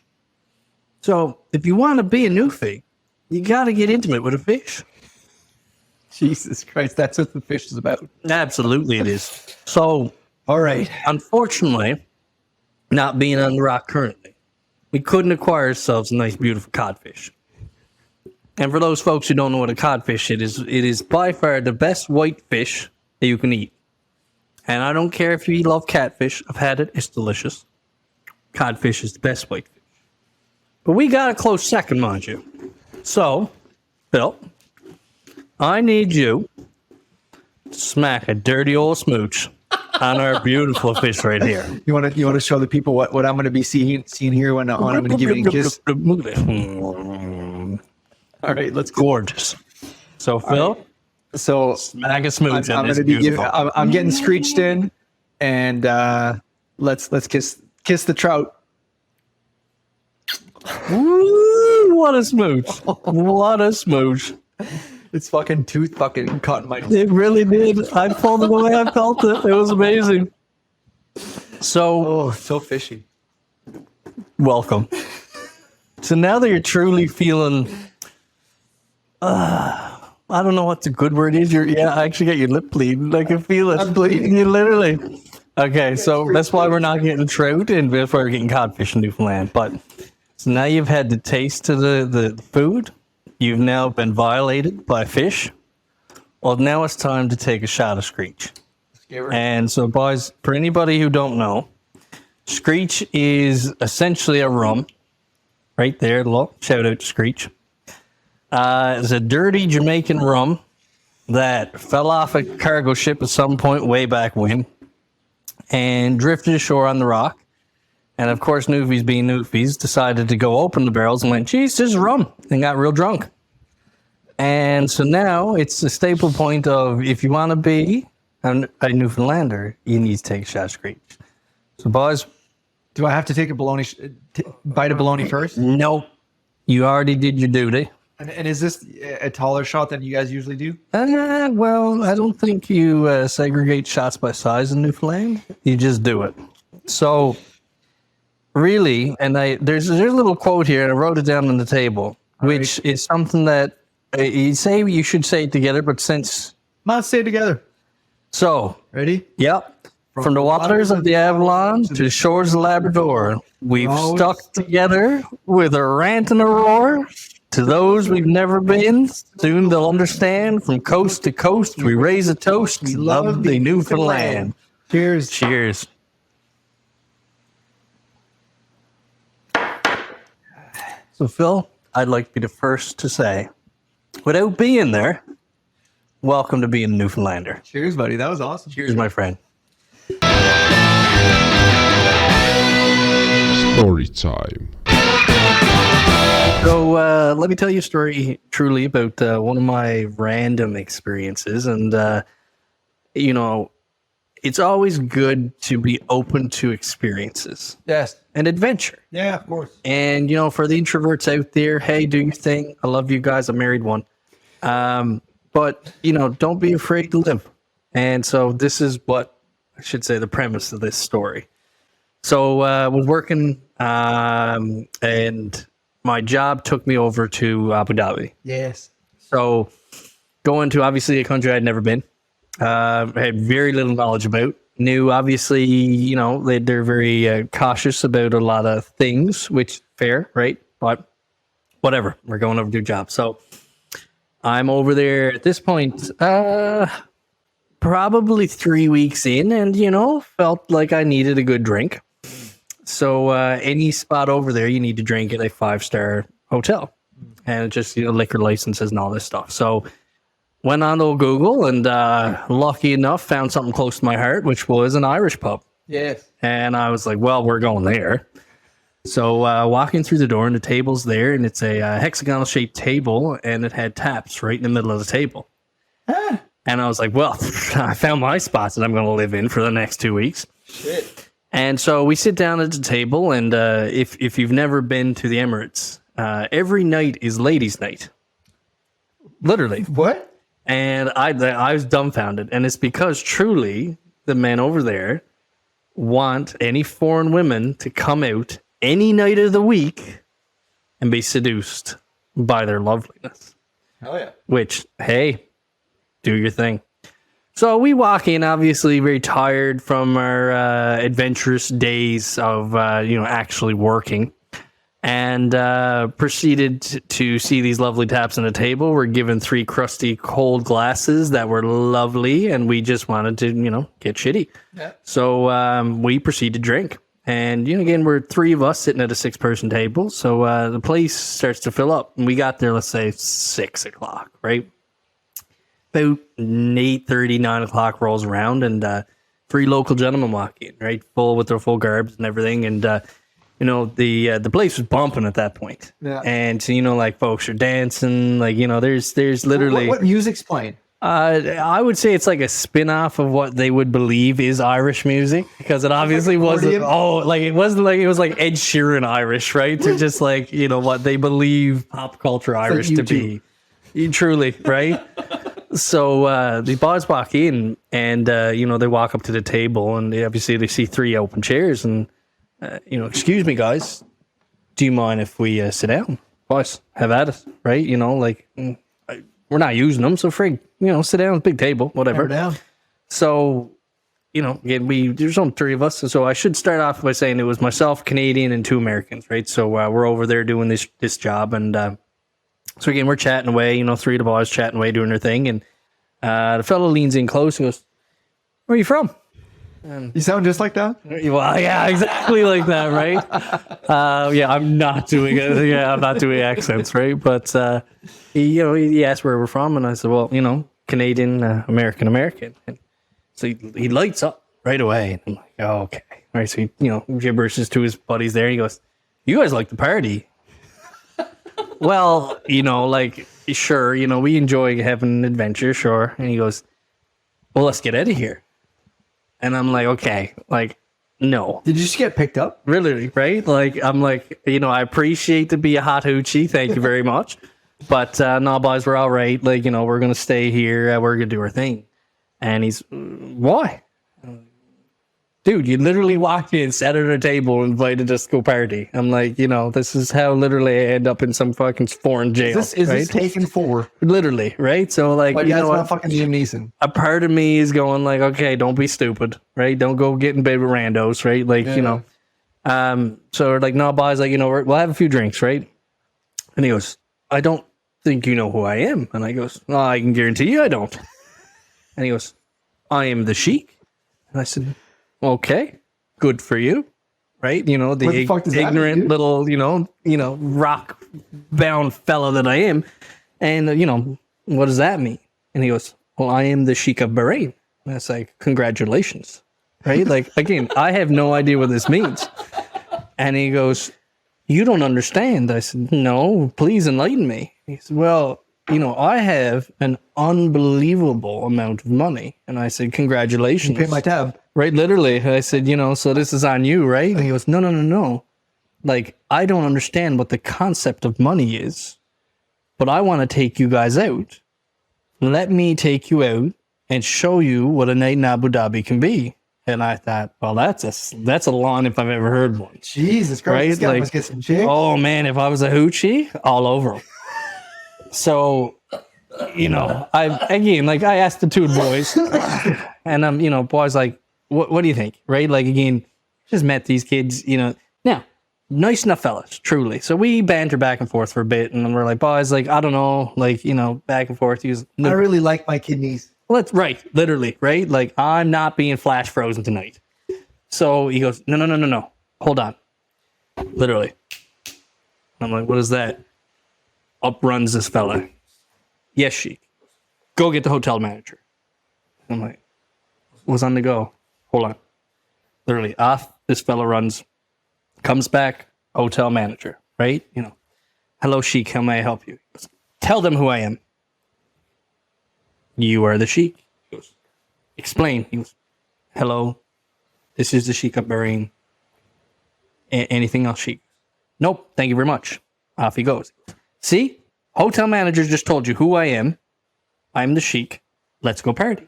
So if you want to be a newfie, you got to get intimate with a fish. Jesus Christ, that's what the fish is about. Absolutely, it is. So, All right. unfortunately, not being on the rock currently, we couldn't acquire ourselves a nice, beautiful codfish. And for those folks who don't know what a codfish is, it is by far the best white fish that you can eat. And I don't care if you love catfish. I've had it. It's delicious. Codfish is the best white fish. But we got a close second, mind you. So, Bill, I need you to smack a dirty old smooch on our beautiful fish right here. You want to show the people what I'm going to be seeing here when I'm going to give it a kiss? Look at this. All right, let's go. Gorgeous. So, Phil, So smack a smooch on I'm this going to be beautiful. I'm getting screeched in, and let's kiss the trout. Woo, what a smooch. What a smooch. Its fucking tooth fucking caught in my. It really did. I pulled it away. I felt it. It was amazing. So, Oh, so fishy. welcome. So now that you're truly feeling, I don't know what the good word is. I actually got your lip bleeding. I can feel it. I'm bleeding. You literally. Okay, so that's why we're not getting trout and that's why we're getting codfish in Newfoundland. But so now you've had the taste of the food. You've now been violated by fish. Well, now it's time to take a shot of Screech. And so, boys, for anybody who don't know, Screech is essentially a rum. Right there, look, shout out to Screech. It's a dirty Jamaican rum that fell off a cargo ship at some point way back when and drifted ashore on the rock. And of course, newfies being newfies decided to go open the barrels and went, geez, this is rum, and got real drunk. And so now it's a staple point of if you want to be a Newfoundlander, you need to take a shot of Screech. So, boys, Do I have to take a bite of bologna first? no, you already did your duty. And is this a taller shot than you guys usually do? Well, I don't think you segregate shots by size in Newfoundland. You just do it. So, really, and there's a little quote here, and I wrote it down on the table, which is something that you say you should say it together, but since Let's say it together. so, Ready? yep. From the waters of the Avalon to the shores of Labrador, we've stuck together with a rant and a roar. To those we've never been, soon they'll understand. From coast to coast, we raise a toast. We love the Newfoundland. Cheers. Cheers. So, Phil, I'd like to be the first to say, without being there, welcome to being a Newfoundlander. Cheers, buddy. That was awesome. Cheers, my friend. Story time. So let me tell you a story truly about one of my random experiences. And, it's always good to be open to experiences Yes. and adventure. Yeah, of course. And, for the introverts out there, hey, do your thing. I love you guys. I married one. But, don't be afraid to live. And so this is what I should say the premise of this story. So I was working and my job took me over to Abu Dhabi. Yes. So going to obviously a country I'd never been, had very little knowledge about. Knew obviously, they're very cautious about a lot of things, which fair, right? But whatever, we're going over to do a job. So I'm over there at this point, probably 3 weeks in, and felt like I needed a good drink. So any spot over there, you need to drink at a 5-star hotel, and just liquor licenses and all this stuff. So went on to Google and lucky enough found something close to my heart, which was an Irish pub. Yes. And I was like, well, we're going there. So walking through the door and the table's there and it's a hexagonal shaped table and it had taps right in the middle of the table. And I was like, well, I found my spot that I'm going to live in for the next 2 weeks. Shit. And so we sit down at the table and if you've never been to the Emirates, every night is ladies' night. Literally. What? And I was dumbfounded. And it's because truly the men over there want any foreign women to come out any night of the week and be seduced by their loveliness. Hell yeah. Which, hey, do your thing. So we walk in, obviously very tired from our adventurous days of, actually working. And proceeded to see these lovely taps on the table. We're given 3 crusty cold glasses that were lovely, and we just wanted to, get shitty. Yeah. So we proceed to drink. And, again, we're 3 of us sitting at a 6-person table. So the place starts to fill up. And we got there, let's say, 6 o'clock, right? About 8:30, 9 o'clock rolls around, and 3 local gentlemen walk in, right? Full with their full garbs and everything. And, the place was bumping at that point. Yeah. And so, like folks are dancing, like, there's literally What music's playing? I would say it's like a spin-off of what they would believe is Irish music, because it obviously wasn't it was like Ed Sheeran Irish, right? They're just like, what they believe pop culture Irish to be. Truly, right? So the boys walk in and they walk up to the table and they see 3 open chairs and excuse me, guys, do you mind if we sit down? Boys, have at it, right? We're not using them, so frig, sit down, big table, whatever. Down. So, again, there's only 3 of us, so I should start off by saying it was myself, Canadian, and 2 Americans, right? So we're over there doing this job, and so again, we're chatting away, 3 of the boys chatting away, doing their thing, and the fellow leans in close and goes, "Where are you from?" You sound just like that? Well, yeah, exactly like that, right? I'm not doing it. Yeah, I'm not doing accents, right? But he asked where we're from, and I said, well, Canadian, American. And so he lights up right away. And I'm like, oh, okay. All right, so he, gibberish to his buddies there. He goes, "You guys like to party?" Well, sure, we enjoy having an adventure, sure. And he goes, "Well, let's get out of here." And I'm like, okay, no. Did you just get picked up? Really, right? I'm like, I appreciate to be a hot hoochie. Thank you very much. But no, boys, we're all right. We're going to stay here. We're going to do our thing. And he's, why? Dude, you literally walked in, sat at a table, invited us to go party. I'm like, this is how literally I end up in some fucking foreign jail. Is right? this taken 4? Literally, right? So not fucking Liam Neeson. A part of me is going like, okay, don't be stupid, right? Don't go get in bed with randos, right? So we're like, no, boys, we'll have a few drinks, right? And he goes, "I don't think you know who I am." And I goes, "No, I can guarantee you I don't." And he goes, "I am the Sheik." And I said, "Okay, good for you." Right? The ignorant little, rock bound fella that I am. And, what does that mean? And he goes, "Well, I am the Sheikh of Bahrain." And I was like, "Congratulations." Right? Again, I have no idea what this means. And he goes, "You don't understand." I said, "No, please enlighten me." He said, "Well, I have an unbelievable amount of money." And I said, "Congratulations." You pay my tab. Right, literally. I said, so this is on you, right? And he goes, no. I don't understand what the concept of money is, but I want to take you guys out. Let me take you out and show you what a night in Abu Dhabi can be. And I thought, well, that's a line if I've ever heard one. Jesus Christ, right? This guy must get some chicks. Oh man, if I was a hoochie, all over him. So, I asked the 2 boys, and boys like, what do you think? Right? Again, just met these kids, now, nice enough fellas, truly. So we banter back and forth for a bit, and then we're like, boys, I don't know, back and forth. He was, I really like my kidneys. Well, that's right, literally, right? I'm not being flash frozen tonight. So he goes, no, hold on. Literally. I'm like, what is that? Up runs this fella. "Yes, Sheik. go get the hotel manager. I'm like, what's on the go? Hold on. Literally, off this fella runs, comes back, hotel manager, right? You know, hello, Sheikh, how may I help you? He goes, tell them who I am. You are the Sheikh. He goes, explain. He goes, hello, this is the Sheikh of Bahrain. Anything else, Sheikh? Nope, thank you very much. Off he goes. See, hotel manager just told you who I am. I'm the Sheikh. Let's go party.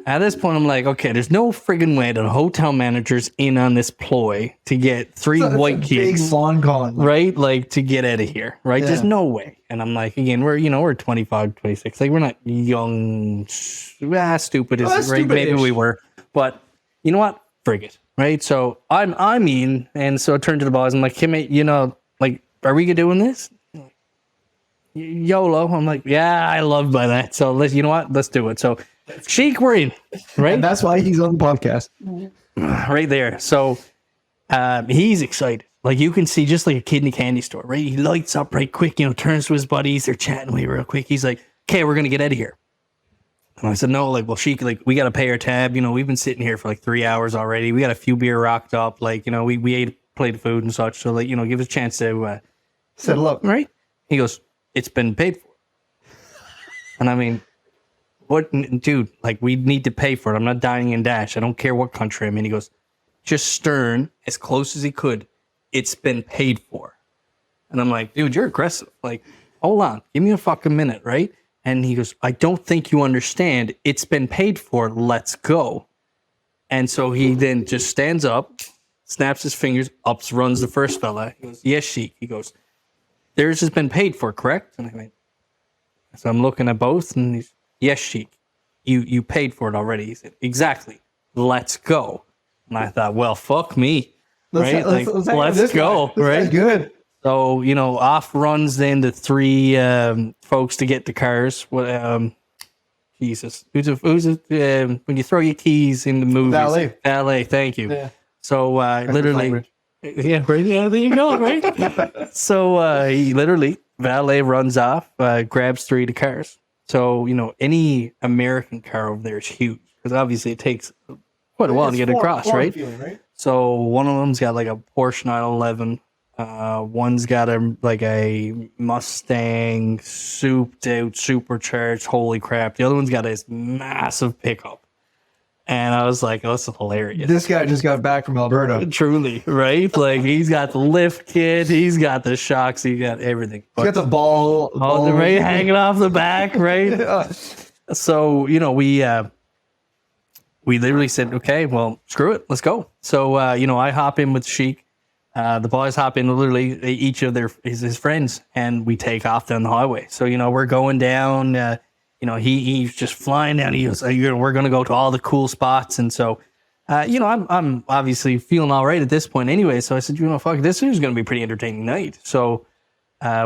At this point, I'm like, okay, there's no friggin' way that a hotel manager's in on this ploy to get three white kids, big long con, right? Like to get out of here, right? Yeah. There's no way. And I'm like, again, we're 25, 26. Like we're not young, stupid, right? Stupid-ish. Maybe we were, but you know what? Frig it, right? So I mean, and so I turned to the boys. I'm like, Kimmy, you know, like, are we doing this? YOLO. I'm like, yeah, I love by that. So let's, you know what? Let's do it. So Sheikh, we're in, right? and that's why he's on the podcast. Right there. So he's excited. Like you can see just like a kid in a candy store, right? He lights up right quick, you know, turns to his buddies. They're chatting away real quick. He's like, okay, we're going to get out of here. And I said, no, like, well, Sheikh, like, we got to pay our tab. You know, we've been sitting here for like 3 hours already. We got a few beer rocked up. Like, you know, we ate, played food and such. So, like, you know, give us a chance to Settle up. right? He goes, it's been paid for. And I mean, what, dude, like, we need to pay for it. I'm not dining in Dash. I don't care what country I'm in. He goes, just stern as close as he could. It's been paid for. And I'm like, dude, you're aggressive. Like, hold on. Give me a fucking minute, right? And he goes, I don't think you understand. It's been paid for. Let's go. And so he then just stands up, snaps his fingers, ups, runs the first fella. He goes, yes, Sheikh. He goes, theirs has been paid for, correct? And I went, so I'm looking at both, and he's, yes, Sheikh. You paid for it already. He said, exactly. Let's go. And I thought, well, fuck me. Right? Let's go. Right? Good. So, you know, off runs then the three folks to get the cars. What? Jesus. Who's when you throw your keys in the movies? Valet, thank you. Yeah. So literally. Yeah, right. Yeah, there you go, right? So he literally, valet runs off, grabs three of the cars. So, you know, any American car over there is huge because obviously it takes quite a while to get across, right? Feeling, right? So one of them's got like a Porsche 911. One's got a Mustang souped out, supercharged. Holy crap. The other one's got this massive pickup. And I was like, oh, this is hilarious. This guy just got back from Alberta. Truly, right? Like he's got the lift kit, he's got the shocks, he got everything. He's got the ball. Oh, the right hanging off the back, right? So, you know, we literally said, okay, well, screw it, let's go. So, you know, I hop in with Sheikh. The boys hop in literally each of his friends, and we take off down the highway. So, you know, we're going down. You know, he's just flying down. He goes, we're going to go to all the cool spots. And so, you know, I'm obviously feeling all right at this point anyway. So I said, you know, fuck, this is going to be a pretty entertaining night. So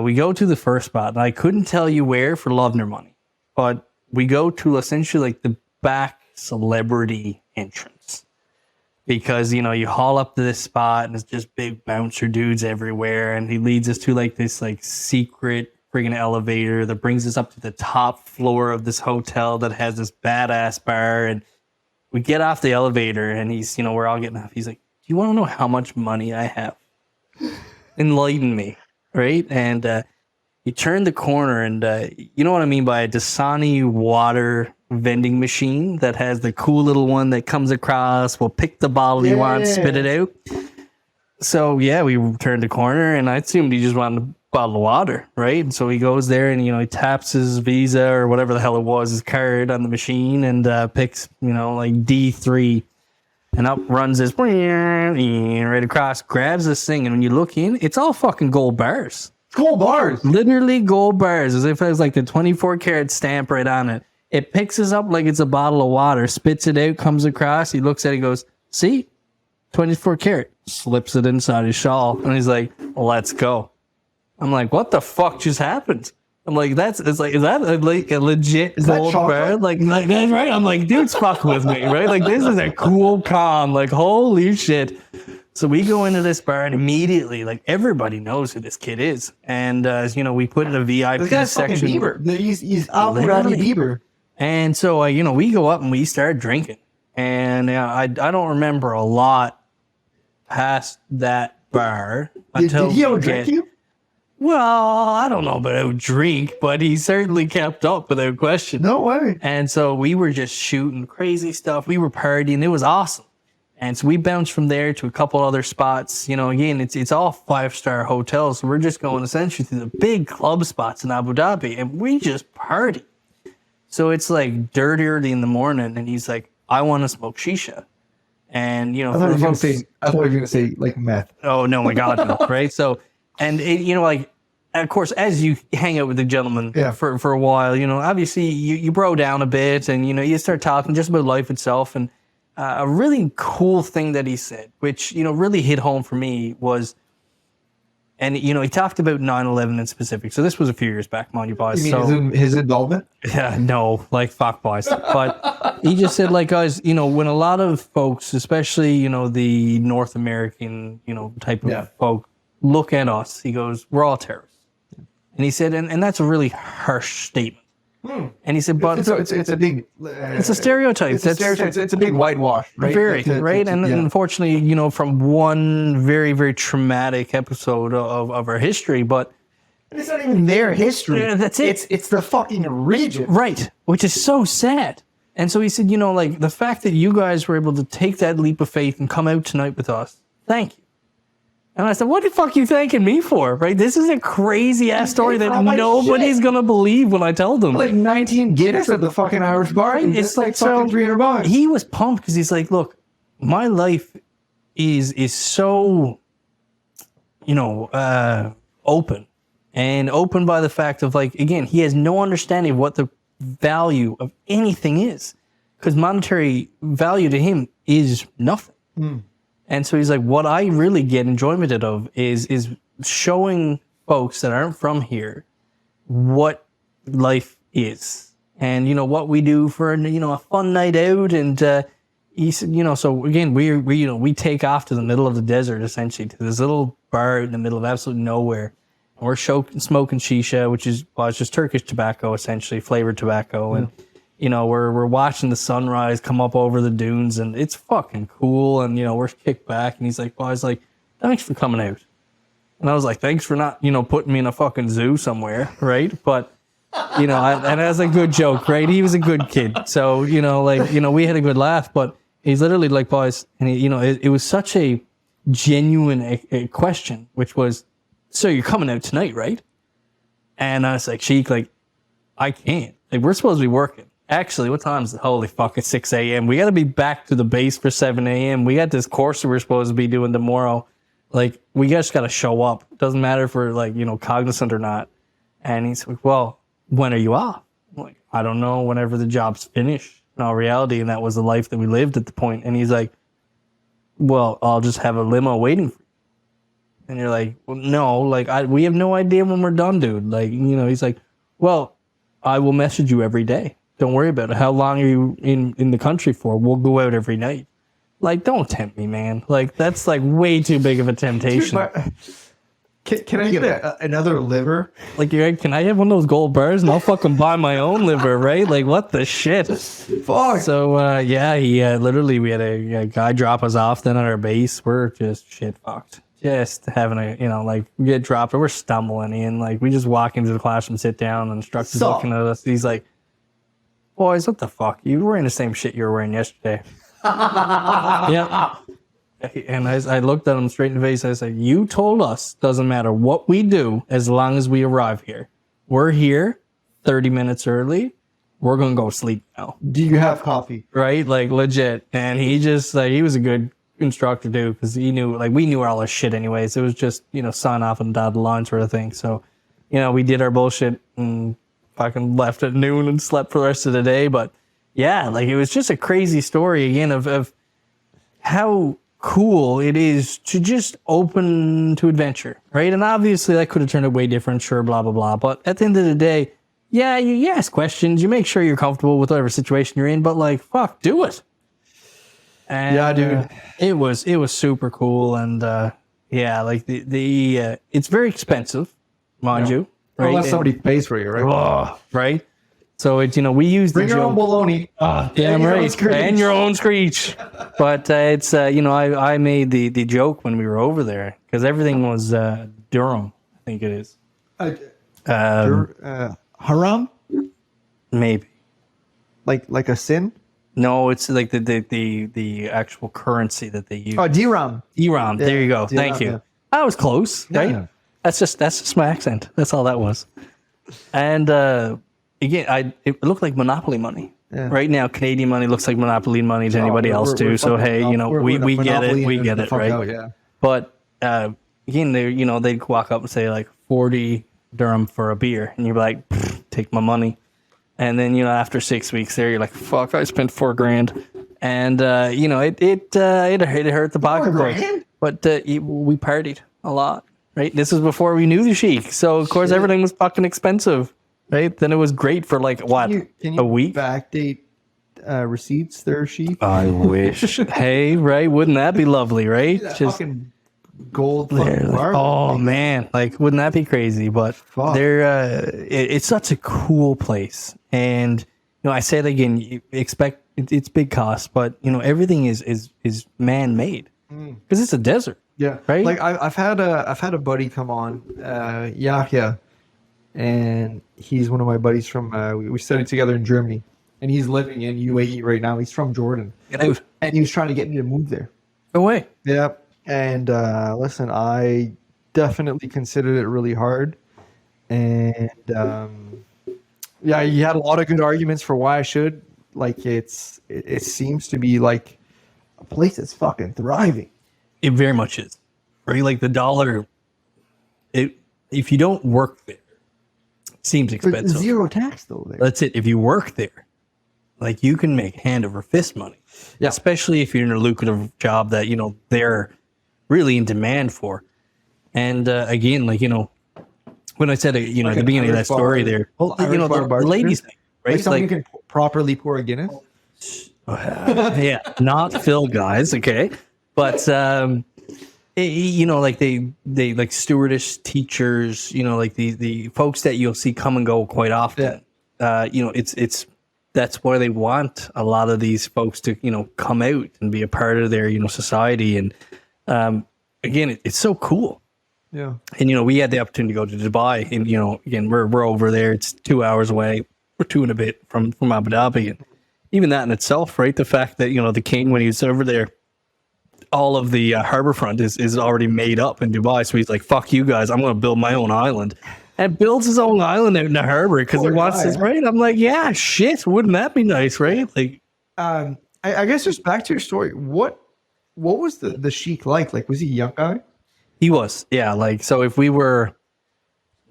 we go to the first spot, and I couldn't tell you where for love nor money, but we go to essentially like the back celebrity entrance. Because, you know, you haul up to this spot and it's just big bouncer dudes everywhere. And he leads us to like this like secret friggin' elevator that brings us up to the top floor of this hotel that has this badass bar. And we get off the elevator and he's, you know, we're all getting off. He's like, do you want to know how much money I have? Enlighten me. Right. And you turn the corner and you know what I mean by a Dasani water vending machine that has the cool little one that comes across. We'll pick the bottle you want, spit it out. So yeah, we turned the corner and I assumed he just wanted a bottle of water, right? And so he goes there and, you know, he taps his Visa or whatever the hell it was, his card on the machine and picks, you know, like D3 and up runs this right across, grabs this thing. And when you look in, it's all fucking gold bars. Gold bars. Literally gold bars, as if it was like the 24 karat stamp right on it. It picks us up like it's a bottle of water, spits it out, comes across. He looks at it, he goes, see, 24 karat, slips it inside his shawl. And he's like, let's go. I'm like, what the fuck just happened? I'm like, is that like a legit gold bar? Like that's right. I'm like, dude's fucking with me, right? Like, this is a cool con. Like, holy shit. So we go into this bar and immediately, like, everybody knows who this kid is. And, you know, we put in a VIP This guy's fucking section. Bieber. He's Abu Dhabi Bieber. And so, you know, we go up and we start drinking. And I don't remember a lot past that bar. Did he out-drink you? Well, I don't know about out-drink, but he certainly kept up without question. No way. And so we were just shooting crazy stuff. We were partying. It was awesome. And so we bounced from there to a couple other spots. You know, again, it's all 5-star hotels. So we're just going essentially to the big club spots in Abu Dhabi, and we just party. So it's like dirty early in the morning, and he's like, I want to smoke shisha. And, you know, I thought you were going to say like meth. oh, no, my God, no, right? So, and, you know, like, of course, as you hang out with the gentleman for a while, you know, obviously you bro down a bit and, you know, you start talking just about life itself. And a really cool thing that he said, which, you know, really hit home for me was, and, you know, he talked about 9/11 in specific. So this was a few years back, mind you, boys. You mean his involvement? Yeah, no, like, fuck, boys. But he just said, like, guys, you know, when a lot of folks, especially, you know, the North American, you know, type of folk, look at us, he goes, we're all terrorists. And he said, and that's a really harsh statement. And he said, but it's a big... it's a stereotype. It's a stereotype. It's a big whitewash, right? Very, right? And unfortunately, you know, from one very, very traumatic episode of our history, but... It's not even their history. Yeah, that's it. It's the fucking region. Right, which is so sad. And so he said, you know, like, the fact that you guys were able to take that leap of faith and come out tonight with us, thank you. And I said, what the fuck are you thanking me for? Right? This is a crazy ass story that nobody's going to believe when I tell them. Like 19 Guinness at the fucking Irish bar. It's like fucking $300. He was pumped because he's like, look, my life is so, you know, open. And open by the fact of, like, again, he has no understanding of what the value of anything is. Because monetary value to him is nothing. And so he's like, what I really get enjoyment out of is showing folks that aren't from here what life is. And, you know, what we do for, you know, a fun night out. And he said, you know, so again, we take off to the middle of the desert, essentially, to this little bar in the middle of absolutely nowhere. And we're smoking shisha, which is, well, it's just Turkish tobacco, essentially, flavored tobacco. And, you know, we're watching the sunrise come up over the dunes, and it's fucking cool. And, you know, we're kicked back, and he's like, well, I was like, thanks for coming out. And I was like, thanks for not, you know, putting me in a fucking zoo somewhere, right? But, you know, and that was a good joke, right? He was a good kid. So, you know, like, you know, we had a good laugh, but he's literally like, boys, and he, you know, it was such a genuine a question, which was, so you're coming out tonight, right? And I was like, Sheikh, like, I can't. Like, we're supposed to be working. Actually, what time is it? Holy fuck, it's 6 a.m. We got to be back to the base for 7 a.m. We got this course that we're supposed to be doing tomorrow. Like, we just got to show up. It doesn't matter if we're, like, you know, cognizant or not. And he's like, well, when are you off? I'm like, I don't know, whenever the job's finished. In all reality, and that was the life that we lived at the point. And he's like, well, I'll just have a limo waiting for you. And you're like, well, no, like, we have no idea when we're done, dude. Like, you know, he's like, well, I will message you every day. Don't worry about it. How long are you in the country for? We'll go out every night. Like, don't tempt me, man. Like, that's like way too big of a temptation. Dude, can I get another liver? Like, you're like, can I have one of those gold bars and I'll fucking buy my own liver, right? Like, what the shit? Fuck. So, yeah, he literally, we had a guy drop us off then at our base. We're just shit fucked. Just having a, you know, like, we get dropped or we're stumbling in. Like, we just walk into the classroom, sit down, and the instructor's looking at us. He's like, boys, what the fuck? You were wearing the same shit you were wearing yesterday. Yeah. And I looked at him straight in the face. I said, you told us doesn't matter what we do as long as we arrive here. We're here 30 minutes early. We're going to go sleep now. Do you have coffee? Right? Like, legit. And he just, like, he was a good instructor too, because he knew, like, we knew all our shit anyways. It was just, you know, sign off and dotted line sort of thing. So, you know, we did our bullshit and fucking left at noon and slept for the rest of the day. But yeah, like, it was just a crazy story again of how cool it is to just open to adventure, right? And obviously that could have turned out way different, sure, blah, blah, blah. But at the end of the day, yeah, you ask questions, you make sure you're comfortable with whatever situation you're in, but, like, fuck, do it. And, Yeah, dude. it was super cool, and yeah, like the it's very expensive, mind you, right? Unless somebody pays for you, right? Oh, right. So it's we use Bring the your own joke. bologna. Damn your own right, screech. and your own screech. But it's I made the joke when we were over there because everything was Durham, I think it is. Haram? Maybe. Like a sin? No, it's like the actual currency that they use. Oh, dirham. Iran. There you go. dirham, Thank you. yeah. I was close, right? Yeah. That's just my accent. That's all that was. And again, it looked like Monopoly money. Yeah. Right now, Canadian money looks like Monopoly money to anybody else too. So hey, we get it, right? Yeah. But again, they'd walk up and say like 40 dirham for a beer, and you're like, take my money. And then after 6 weeks there, you're like, fuck, I spent $4,000, and it hurt the pocketbook. $4,000? But we partied a lot, right? This was before we knew the Sheikh, so of course everything was fucking expensive, right? Then it was great for like what, Can you a week? backdate receipts there, Sheik? I wish. Hey, right? Wouldn't that be lovely, right? That Just fucking gold there, fucking like, bar. oh man, like wouldn't that be crazy? But Fuck. it's such a cool place, and I say it again. You expect it's big cost, but everything is man made because it's a desert. Yeah, right? Like I've had a buddy come on, Yahya, and he's one of my buddies from we studied together in Germany, and he's living in UAE right now. He's from Jordan, Get out. and he was trying to get me to move there. Go away. Yeah, and listen, I definitely considered it really hard, and yeah, he had a lot of good arguments for why I should. Like it seems to be like a place that's fucking thriving. It very much is. Right? Like the dollar. If you don't work there, it seems But expensive. zero tax though there. That's it. If you work there, like you can make hand over fist money. Yeah. Especially if you're in a lucrative job that, they're really in demand for. And again, like, when I said, at the an beginning of that Irish bar- story there, well, Irish bar the bartender? ladies thing, right? Like someone who can properly pour a Guinness. Yeah, not Phil guys. Okay. But, like they like stewardess teachers, like the folks that you'll see come and go quite often. It's that's why they want a lot of these folks to come out and be a part of their society. And again, it's so cool. Yeah. And we had the opportunity to go to Dubai, and again we're over there. It's 2 hours away. We're 2 and a bit from Abu Dhabi, and even that in itself, right? The fact that the king, when he was over there, all of the harbor front is already made up in Dubai. So he's like, fuck you guys, I'm going to build my own island. And builds his own island out in the harbor because he wants this, right? I'm like, yeah, shit, wouldn't that be nice, right? Like, I guess just back to your story. What was the Sheik like? Like, was he a young guy? he was, yeah. Like, so if we were,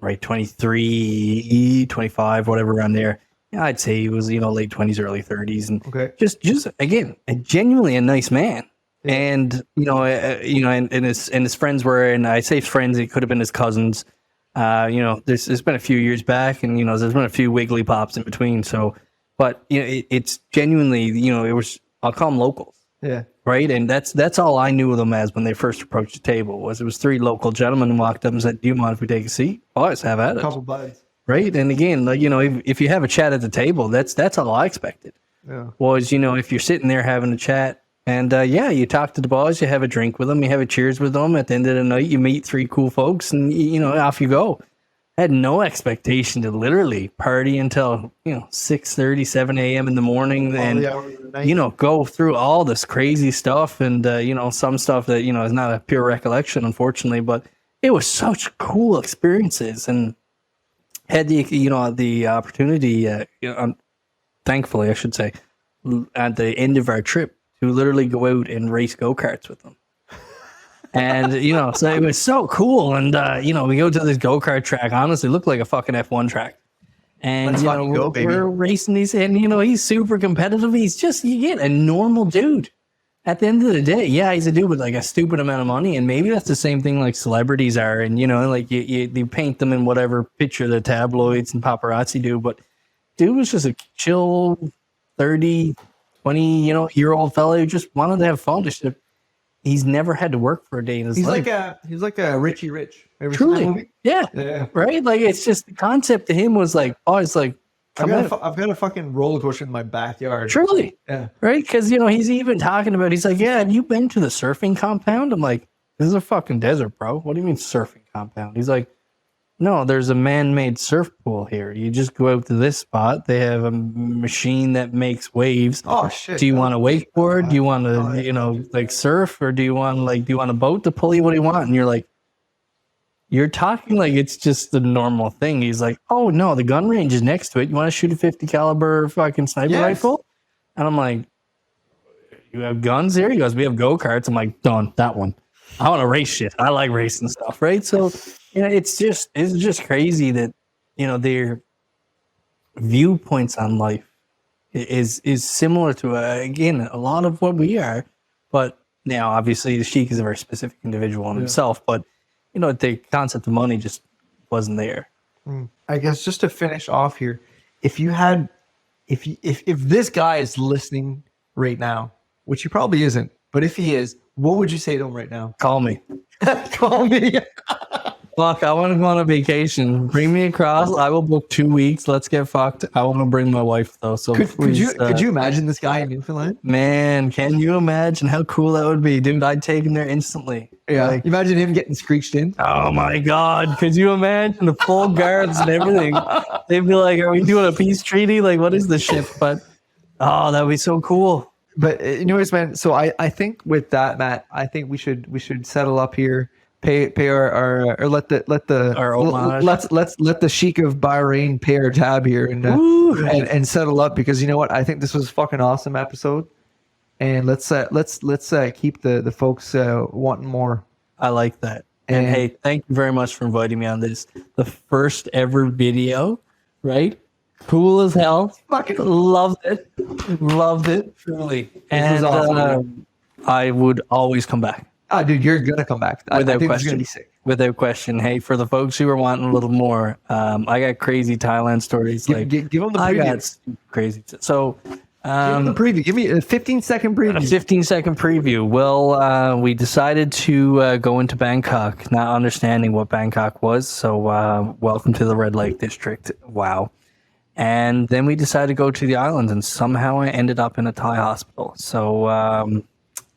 right, 23, 25, whatever around there, yeah, I'd say he was, late 20s, early 30s. And Okay. just again, genuinely a nice man. And, and his friends were, and I say friends, it could have been his cousins. There's been a few years back, and there's been a few wiggly pops in between. So, but it's genuinely, it was, I'll call them locals, Yeah. right? And that's all I knew of them as when they first approached the table. It was 3 local gentlemen who walked up and said, "Do you mind if we take a seat?" Boys, have at it, Couple buds. right? And again, like if you have a chat at the table, that's all I expected. Yeah. Was if you're sitting there having a chat. And you talk to the boys, you have a drink with them, you have a cheers with them. At the end of the night, you meet 3 cool folks, and off you go. I had no expectation to literally party until 6:30, 7 a.m. in the morning, and the hours of the night. go through all this crazy stuff, and some stuff that is not a pure recollection, unfortunately, but it was such cool experiences, and had the opportunity, thankfully, I should say, at the end of our trip, to literally go out and race go-karts with them. And, so it was so cool. And, we go to this go-kart track, honestly, looked like a fucking F1 track. And, Let's fucking go, baby. we're racing these, and, he's super competitive. He's just, you get a normal dude. At the end of the day, yeah, he's a dude with like a stupid amount of money. And maybe that's the same thing like celebrities are. And, like you paint them in whatever picture the tabloids and paparazzi do. But dude was just a chill 30, 20-year-old fella who just wanted to have fun. He's never had to work for a day in his life. He's like a Richie Rich. Ever seen that Truly, movie? yeah, right. Like it's just the concept to him was like, oh, it's like I've got a fucking roller coaster in my backyard. truly, Yeah. right? Because he's even talking about. He's like, yeah, have you been to the surfing compound? I'm like, this is a fucking desert, bro. What do you mean surfing compound? He's like, no, there's a man-made surf pool here. You just go out to this spot. They have a machine that makes waves. Oh shit. Do you want a wakeboard? Do you want to, like surf, or do you want a boat to pull you? What do you want? And you're like, you're talking like it's just the normal thing. He's like, oh no, the gun range is next to it. You want to shoot a 50 caliber fucking sniper rifle? And I'm like, you have guns here? He goes, we have go-karts. I'm like, done, that one. I want to race shit. I like racing stuff, right? So, it's just crazy that, their viewpoints on life is similar to, again, a lot of what we are. But now, obviously, the Sheikh is a very specific individual in himself. But, the concept of money just wasn't there. I guess just to finish off here, if this guy is listening right now, which he probably isn't, but if he is, what would you say to him right now? Call me. Call me. Fuck, I want to go on a vacation. Bring me across. I will book 2 weeks. Let's get fucked. I want to bring my wife though. So could you imagine this guy in Newfoundland? Man, can you imagine how cool that would be, dude? I'd take him there instantly. Yeah. Like, Imagine him getting screeched in. oh my god, could you imagine the full guards and everything? They'd be like, "Are we doing a peace treaty? Like, what is this shit?" But oh, that would be so cool. But anyways, man. So I think with that, Matt, I think we should settle up here. Pay our or let the homage. let the Sheikh of Bahrain pay our tab here and settle up, because you know what, I think this was a fucking awesome episode, and let's keep the folks wanting more. I like that. And hey, thank you very much for inviting me on this. The first ever video, right? Cool as hell. Fucking loved it. Loved it. Truly. And awesome. I would always come back. Ah, dude, you're gonna come back. I think question. it's gonna be sick. Without question. Hey, for the folks who are wanting a little more, I got crazy Thailand stories. Give them the preview. I got crazy. So, give them the preview. Give me a 15-second preview. A 15-second preview. Well, we decided to go into Bangkok, not understanding what Bangkok was. So, welcome to the Red Lake District. Wow. And then we decided to go to the islands, and somehow I ended up in a Thai hospital. So,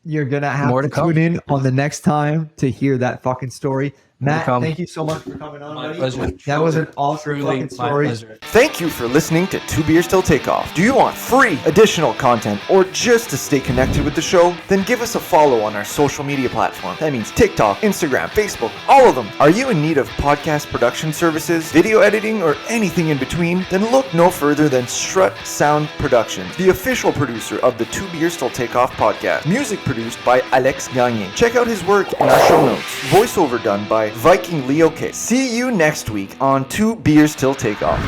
you're going to have to tune in on the next time to hear that fucking story. Matt, thank you so much for coming on, buddy. Pleasure. That was an awesome fucking story. Thank you for listening to Two Beers Till Takeoff. Do you want free additional content or just to stay connected with the show? Then give us a follow on our social media platform. That means TikTok, Instagram, Facebook, all of them. Are you in need of podcast production services, video editing, or anything in between? Then look no further than Strut Sound Productions, the official producer of the Two Beers Till Takeoff podcast. Music produced by Alex Gagne. Check out his work in our show notes. Voiceover done by Viking Leo K. See you next week on Two Beers Till Takeoff.